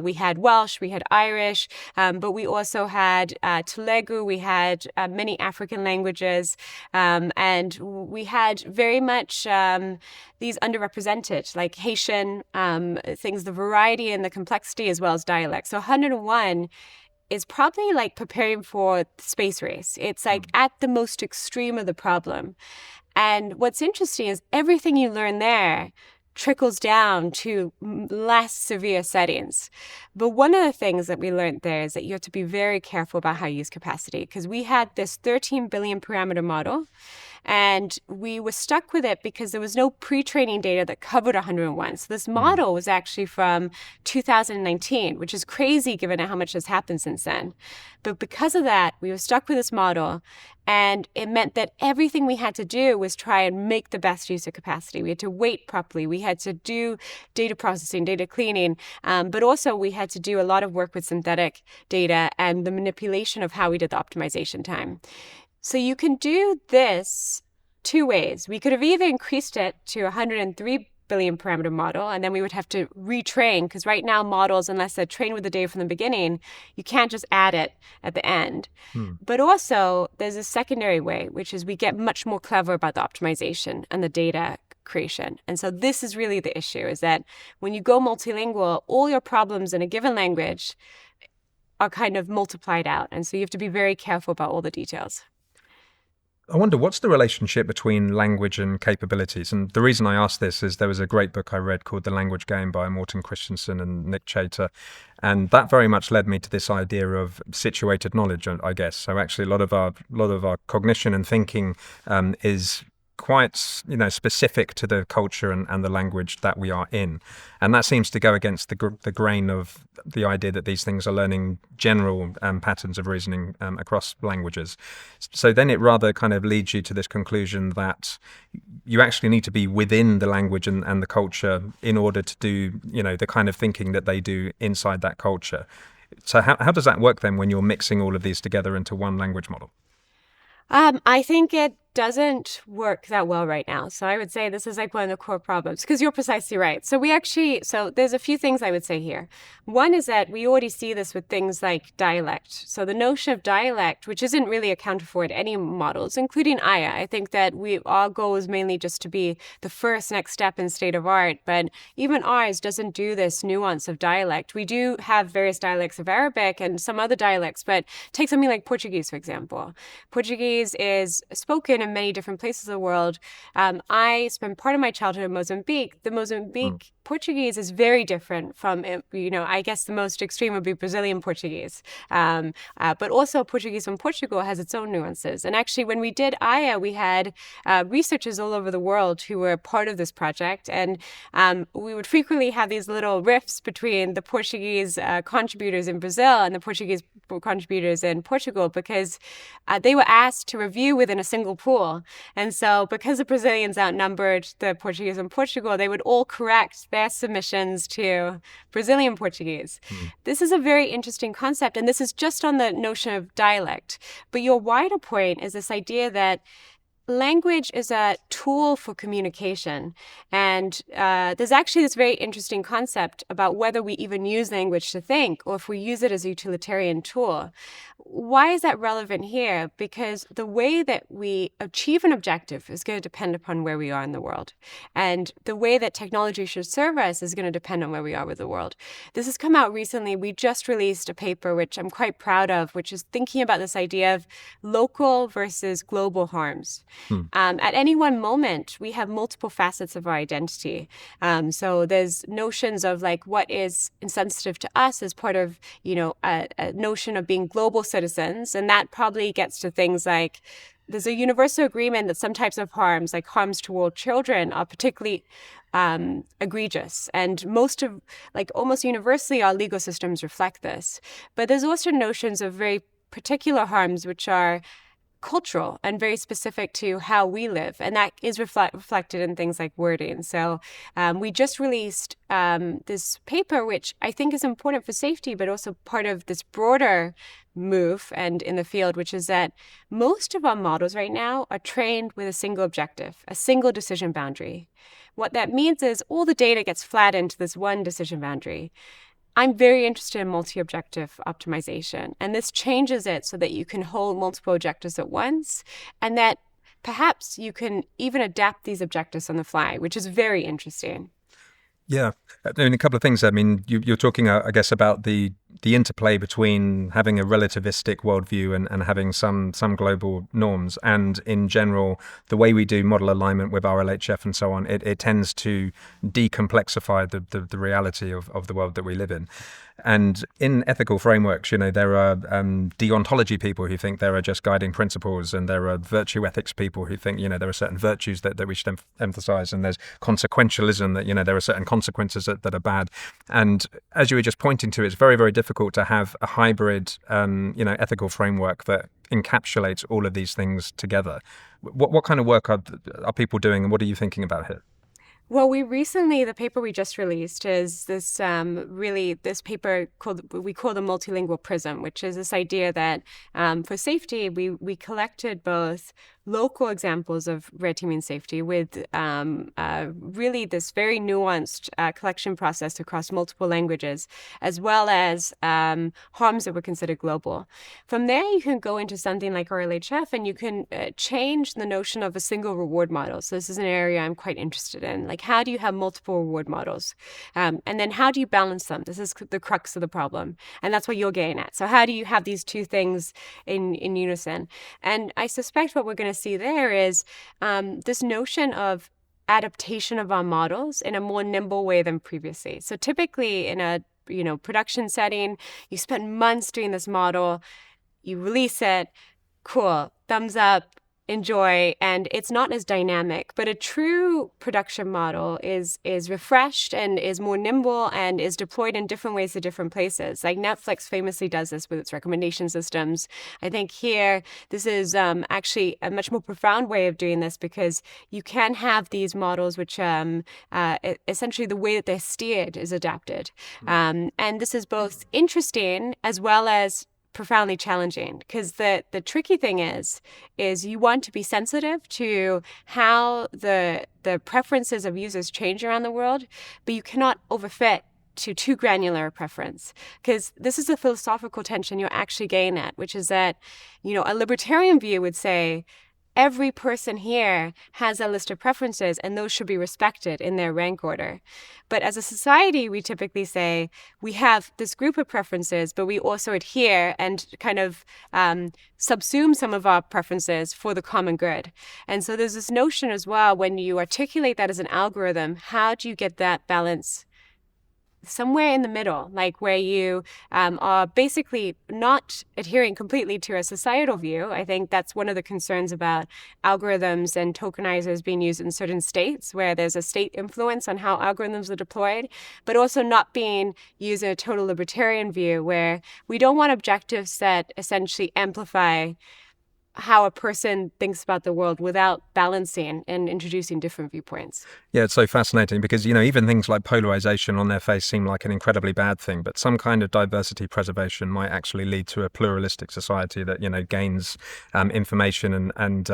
we had Welsh, we had Irish, but we also had Telugu, we had many African languages, and we had very much these underrepresented, like Haitian things, the variety and the complexity as well as dialect. So 101 is probably like preparing for the space race. It's like at the most extreme of the problem. And what's interesting is everything you learn there trickles down to less severe settings. But one of the things that we learned there is that you have to be very careful about how you use capacity, because we had this 13 billion parameter model. And we were stuck with it because there was no pre-training data that covered 101. So this model was actually from 2019, which is crazy given how much has happened since then. But because of that, we were stuck with this model. And it meant that everything we had to do was try and make the best use of capacity. We had to weight properly. We had to do data processing, data cleaning, but also we had to do a lot of work with synthetic data and the manipulation of how we did the optimization time. So you can do this two ways. We could have either increased it to 103 billion parameter model, and then we would have to retrain, because right now models, unless they're trained with the data from the beginning, you can't just add it at the end. But also there's a secondary way, which is we get much more clever about the optimization and the data creation. And so this is really the issue, is that when you go multilingual, all your problems in a given language are kind of multiplied out. And so you have to be very careful about all the details. I wonder, what's the relationship between language and capabilities? And the reason I ask this is there was a great book I read called The Language Game by Morten Christensen and Nick Chater. And that very much led me to this idea of situated knowledge, I guess. So actually a lot of our cognition and thinking is quite specific to the culture and the language that we are in, and that seems to go against the grain of the idea that these things are learning general patterns of reasoning across languages. So then it rather kind of leads you to this conclusion that you actually need to be within the language and the culture in order to do the kind of thinking that they do inside that culture. So how does that work then when you're mixing all of these together into one language model? I think it doesn't work that well right now. So I would say this is like one of the core problems, because you're precisely right. So there's a few things I would say here. One is that we already see this with things like dialect. So the notion of dialect, which isn't really accounted for in any models, including Aya. I think that our goal is mainly just to be the first next step in state of art, but even ours doesn't do this nuance of dialect. We do have various dialects of Arabic and some other dialects, but take something like Portuguese, for example. Portuguese is spoken in many different places of the world. I spent part of my childhood in Mozambique. The Mozambique Portuguese is very different from, I guess the most extreme would be Brazilian Portuguese. But also Portuguese from Portugal has its own nuances. And actually, when we did Aya, we had researchers all over the world who were part of this project. And we would frequently have these little rifts between the Portuguese contributors in Brazil and the Portuguese contributors in Portugal, because they were asked to review within a single pool. And so because the Brazilians outnumbered the Portuguese in Portugal, they would all correct their submissions to Brazilian Portuguese. This is a very interesting concept, and this is just on the notion of dialect. But your wider point is this idea that language is a tool for communication. And there's actually this very interesting concept about whether we even use language to think, or if we use it as a utilitarian tool. Why is that relevant here? Because the way that we achieve an objective is going to depend upon where we are in the world. And the way that technology should serve us is going to depend on where we are with the world. This has come out recently. We just released a paper, which I'm quite proud of, which is thinking about this idea of local versus global harms. At any one moment, we have multiple facets of our identity. So there's notions of like what is insensitive to us as part of, a notion of being global citizens. And that probably gets to things like there's a universal agreement that some types of harms, like harms toward children, are particularly egregious. And almost universally, our legal systems reflect this. But there's also notions of very particular harms, which are cultural and very specific to how we live. And that is reflected in things like wording. So we just released this paper, which I think is important for safety, but also part of this broader move and in the field, which is that most of our models right now are trained with a single objective, a single decision boundary. What that means is all the data gets flattened to this one decision boundary. I'm very interested in multi-objective optimization, and this changes it so that you can hold multiple objectives at once, and that perhaps you can even adapt these objectives on the fly, which is very interesting. Yeah, I mean, a couple of things. I mean, you're talking, I guess, about the the interplay between having a relativistic worldview and having some global norms, and in general, the way we do model alignment with RLHF and so on, it tends to decomplexify the reality of the world that we live in. And in ethical frameworks, there are deontology people who think there are just guiding principles, and there are virtue ethics people who think, there are certain virtues that we should emphasize, and there's consequentialism that, there are certain consequences that are bad. And as you were just pointing to, it's very, very difficult to have a hybrid, ethical framework that encapsulates all of these things together. What kind of work are people doing, and what are you thinking about here? Well, the paper we just released is this this paper we call the Multilingual Prism, which is this idea that for safety, we collected both local examples of red teaming safety with really this very nuanced collection process across multiple languages, as well as harms that were considered global. From there, you can go into something like RLHF, and you can change the notion of a single reward model. So this is an area I'm quite interested in. Like, how do you have multiple reward models? And then how do you balance them? This is the crux of the problem. And that's what you're getting at. So how do you have these two things in unison? And I suspect what we're going to see there is this notion of adaptation of our models in a more nimble way than previously. So typically in a production setting, you spend months doing this model, you release it, cool, thumbs up, enjoy, and it's not as dynamic. But a true production model is refreshed and is more nimble and is deployed in different ways to different places. Like Netflix famously does this with its recommendation systems. I think here, this is actually a much more profound way of doing this, because you can have these models which essentially the way that they're steered is adapted. And this is both interesting as well as profoundly challenging, because the tricky thing is you want to be sensitive to how the preferences of users change around the world, but you cannot overfit to too granular a preference, because this is a philosophical tension you're actually getting at, which is that, a libertarian view would say, every person here has a list of preferences, and those should be respected in their rank order. But as a society, we typically say we have this group of preferences, but we also adhere and kind of subsume some of our preferences for the common good. And so there's this notion as well, when you articulate that as an algorithm, how do you get that balance somewhere in the middle, like where you are basically not adhering completely to a societal view? I think that's one of the concerns about algorithms and tokenizers being used in certain states, where there's a state influence on how algorithms are deployed, but also not being used in a total libertarian view, where we don't want objectives that essentially amplify how a person thinks about the world without balancing and introducing different viewpoints. Yeah, it's so fascinating because, even things like polarization on their face seem like an incredibly bad thing, but some kind of diversity preservation might actually lead to a pluralistic society that, gains information and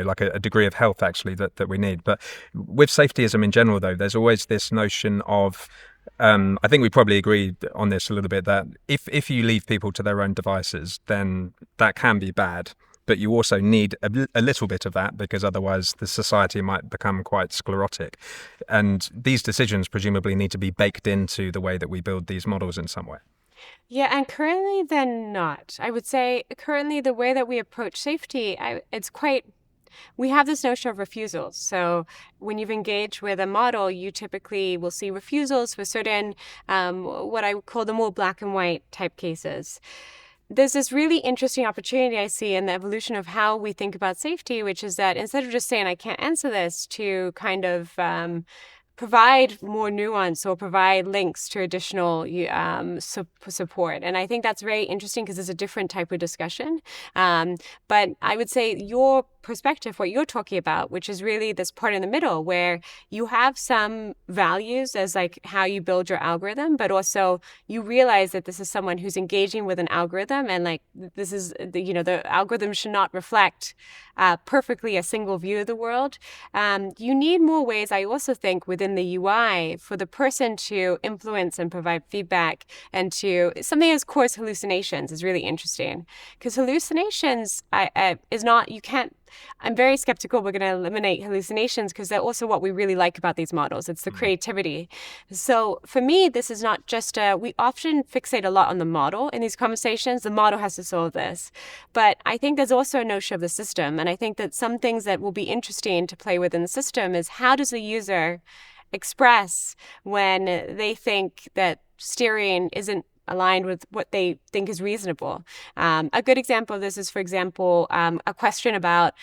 like a degree of health actually that we need. But with safetyism in general, though, there's always this notion of I think we probably agree on this a little bit, that if you leave people to their own devices, then that can be bad. But you also need a little bit of that, because otherwise the society might become quite sclerotic. And these decisions presumably need to be baked into the way that we build these models in some way. Yeah, and currently they're not. I would say currently the way that we approach safety, we have this notion of refusals. So when you've engaged with a model, you typically will see refusals for certain, what I would call the more black and white type cases. There's this really interesting opportunity I see in the evolution of how we think about safety, which is that instead of just saying, I can't answer this, to kind of provide more nuance or provide links to additional support. And I think that's very interesting, because it's a different type of discussion. But I would say your perspective, what you're talking about, which is really this part in the middle where you have some values as like how you build your algorithm, but also you realize that this is someone who's engaging with an algorithm, and like this is the algorithm should not reflect perfectly a single view of the world. You need more ways, I also think, within the UI for the person to influence and provide feedback, and to something as core as hallucinations is really interesting, because hallucinations is not, you can't I'm very skeptical we're going to eliminate hallucinations because they're also what we really like about these models. It's the creativity. So for me, this is not just we often fixate a lot on the model in these conversations. The model has to solve this. But I think there's also a notion of the system. And I think that some things that will be interesting to play with in the system is how does the user express when they think that steering isn't aligned with what they think is reasonable. A good example of this is, for example, a question about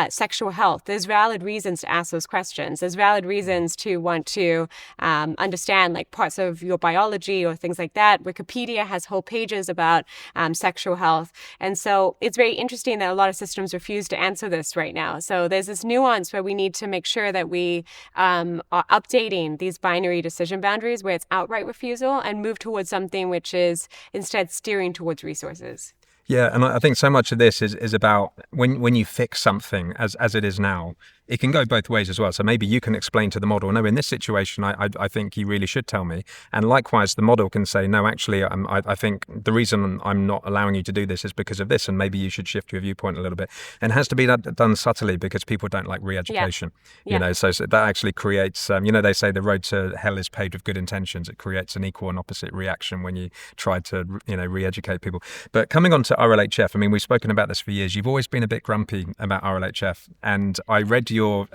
sexual health. There's valid reasons to ask those questions. There's valid reasons to want to understand like parts of your biology or things like that. Wikipedia has whole pages about sexual health. And so it's very interesting that a lot of systems refuse to answer this right now. So there's this nuance where we need to make sure that we are updating these binary decision boundaries where it's outright refusal and move towards something which is instead steering towards resources. Yeah, and I think so much of this is about when you fix something as it is now, it can go both ways as well. So maybe you can explain to the model, no, in this situation, I think you really should tell me. And likewise, the model can say, no, actually, I think the reason I'm not allowing you to do this is because of this, and maybe you should shift your viewpoint a little bit. And it has to be done subtly because people don't like re-education. Yeah. You know, so that actually creates, they say the road to hell is paved with good intentions. It creates an equal and opposite reaction when you try to, re-educate people. But coming on to RLHF, I mean, we've spoken about this for years. You've always been a bit grumpy about RLHF, and I read your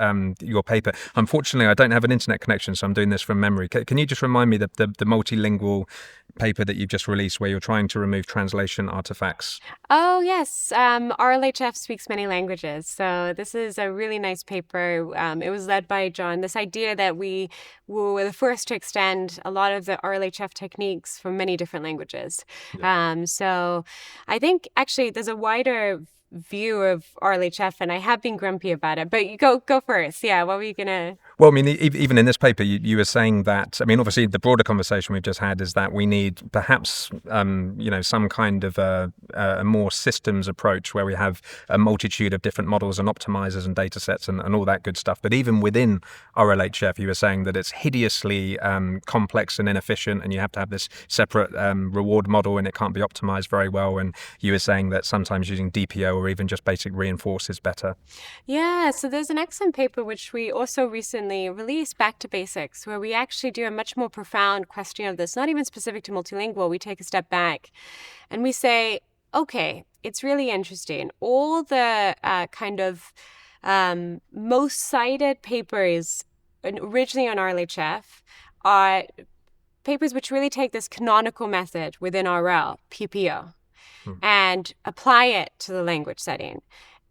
paper. Unfortunately, I don't have an internet connection, so I'm doing this from memory. Can you just remind me the multilingual paper that you've just released where you're trying to remove translation artifacts? Oh, yes. RLHF speaks many languages. So this is a really nice paper. It was led by John. This idea that we were the first to extend a lot of the RLHF techniques from many different languages. Yeah. So I think actually there's a wider view of RLHF, and I have been grumpy about it. But you go first. Yeah, what were you gonna? Well, I mean, even in this paper, you were saying that. I mean, obviously, the broader conversation we've just had is that we need perhaps, some kind of a more systems approach where we have a multitude of different models and optimizers and data sets and all that good stuff. But even within RLHF, you were saying that it's hideously complex and inefficient, and you have to have this separate reward model, and it can't be optimized very well. And you were saying that sometimes using DPO or even just basic reinforce is better. Yeah, so there's an excellent paper which we also recently released, Back to Basics, where we actually do a much more profound question of this, not even specific to multilingual. We take a step back and we say, okay, it's really interesting. All the most cited papers originally on RLHF are papers which really take this canonical method within RL, PPO, and apply it to the language setting.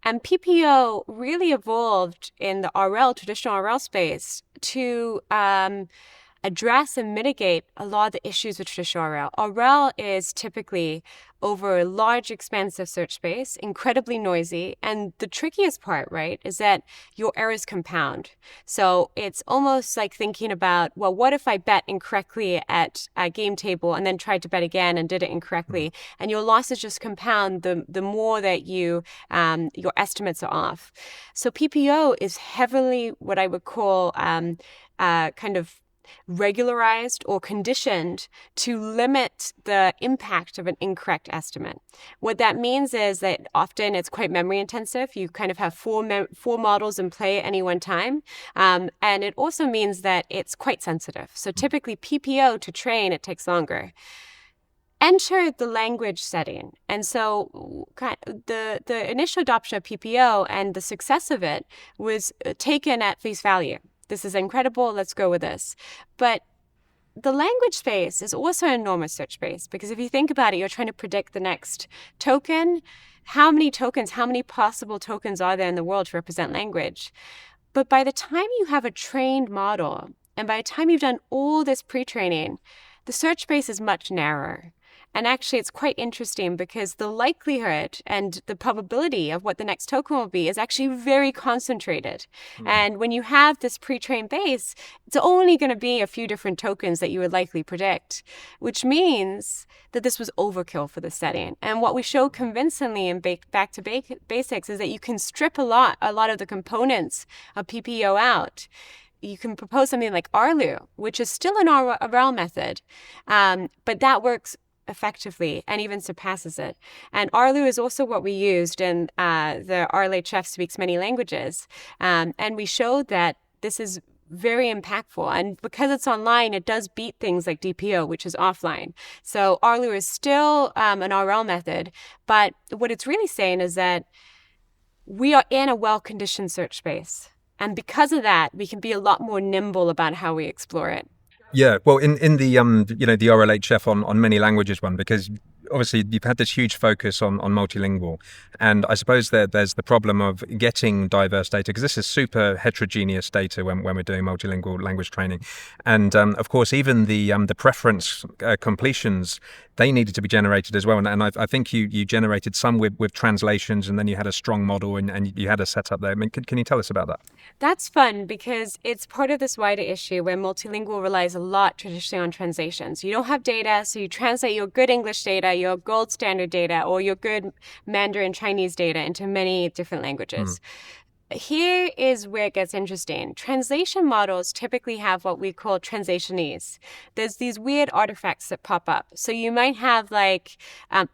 And PPO really evolved in the traditional RL space to address and mitigate a lot of the issues with traditional RL. RL is typically over a large, expansive search space, incredibly noisy. And the trickiest part, right, is that your errors compound. So it's almost like thinking about, well, what if I bet incorrectly at a game table and then tried to bet again and did it incorrectly? And your losses just compound the more that your estimates are off. So PPO is heavily what I would call kind of regularized or conditioned to limit the impact of an incorrect estimate. What that means is that often it's quite memory intensive. You kind of have four models in play at any one time. And it also means that it's quite sensitive. So typically PPO to train, it takes longer. Enter the language setting. And so the initial adoption of PPO and the success of it was taken at face value. This is incredible, let's go with this. But the language space is also an enormous search space, because if you think about it, you're trying to predict the next token. How many possible tokens are there in the world to represent language? But by the time you have a trained model, and by the time you've done all this pre-training, the search space is much narrower. And actually, it's quite interesting because the likelihood and the probability of what the next token will be is actually very concentrated. And when you have this pre-trained base, it's only going to be a few different tokens that you would likely predict, which means that this was overkill for the setting. And what we show convincingly in Back to Basics is that you can strip a lot of the components of PPO out. You can propose something like RLU, which is still an RL method, but that works effectively and even surpasses it. And RLU is also what we used in the RLHF Speaks Many Languages. And we showed that this is very impactful. And because it's online, it does beat things like DPO, which is offline. So RLU is still an RL method. But what it's really saying is that we are in a well-conditioned search space. And because of that, we can be a lot more nimble about how we explore it. Yeah, well, in the the RLHF on many languages one, because obviously you've had this huge focus on multilingual, and I suppose there's the problem of getting diverse data, because this is super heterogeneous data when we're doing multilingual language training, and of course even the preference completions, they needed to be generated as well, and I think you generated some with translations, and then you had a strong model and you had a setup there. I mean, can you tell us about that? That's fun because it's part of this wider issue where multilingual relies a lot traditionally on translations. You don't have data, so you translate your good English data, your gold standard data, or your good Mandarin Chinese data into many different languages. Here is where it gets interesting. Translation models typically have what we call translationese. There's these weird artifacts that pop up. So you might have like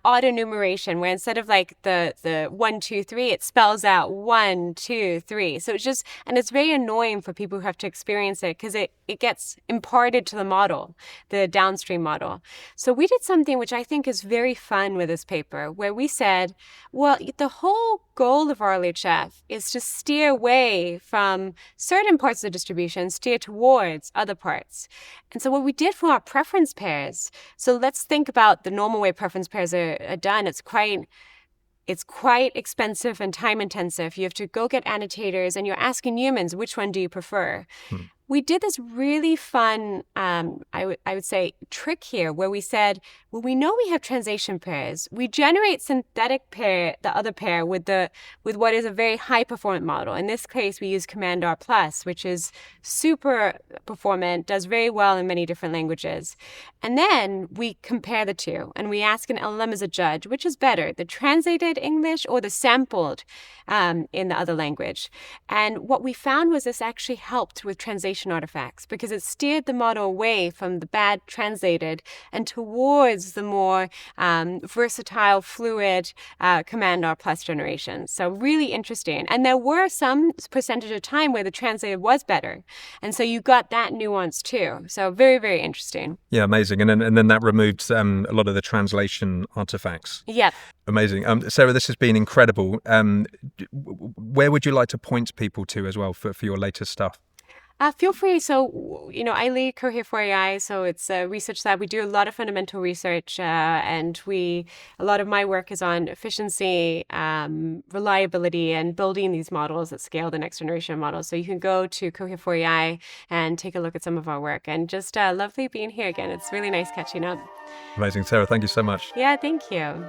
auto numeration, where instead of like the 1, 2, 3, it spells out 1, 2, 3. So it's just, and it's very annoying for people who have to experience it because it gets imparted to the model, the downstream model. So we did something which I think is very fun with this paper, where we said, well, the whole goal of RLHF is to steer away from certain parts of the distribution, steer towards other parts. And so what we did for our preference pairs, so let's think about the normal way preference pairs are done. It's quite expensive and time intensive. You have to go get annotators and you're asking humans, which one do you prefer? We did this really fun, I would say, trick here where we said, well, we know we have translation pairs. We generate synthetic pair, the other pair, with what is a very high performant model. In this case, we use Command R+, which is super performant, does very well in many different languages. And then we compare the two and we ask an LLM as a judge, which is better, the translated English or the sampled in the other language. And what we found was this actually helped with translation artifacts because it steered the model away from the bad translated and towards the more versatile, fluid Command R+ generation. So really interesting. And there were some percentage of time where the translated was better. And so you got that nuance too. So very, very interesting. Yeah, amazing. And then that removed a lot of the translation artifacts. Yep. Amazing. Sarah, this has been incredible. Where would you like to point people to as well for your latest stuff? Feel free. So, I lead Cohere for AI, so it's a research lab. We do a lot of fundamental research, and a lot of my work is on efficiency, reliability, and building these models that scale the next generation of models. So you can go to Cohere for AI and take a look at some of our work. And just lovely being here again. It's really nice catching up. Amazing. Sarah, thank you so much. Yeah, thank you.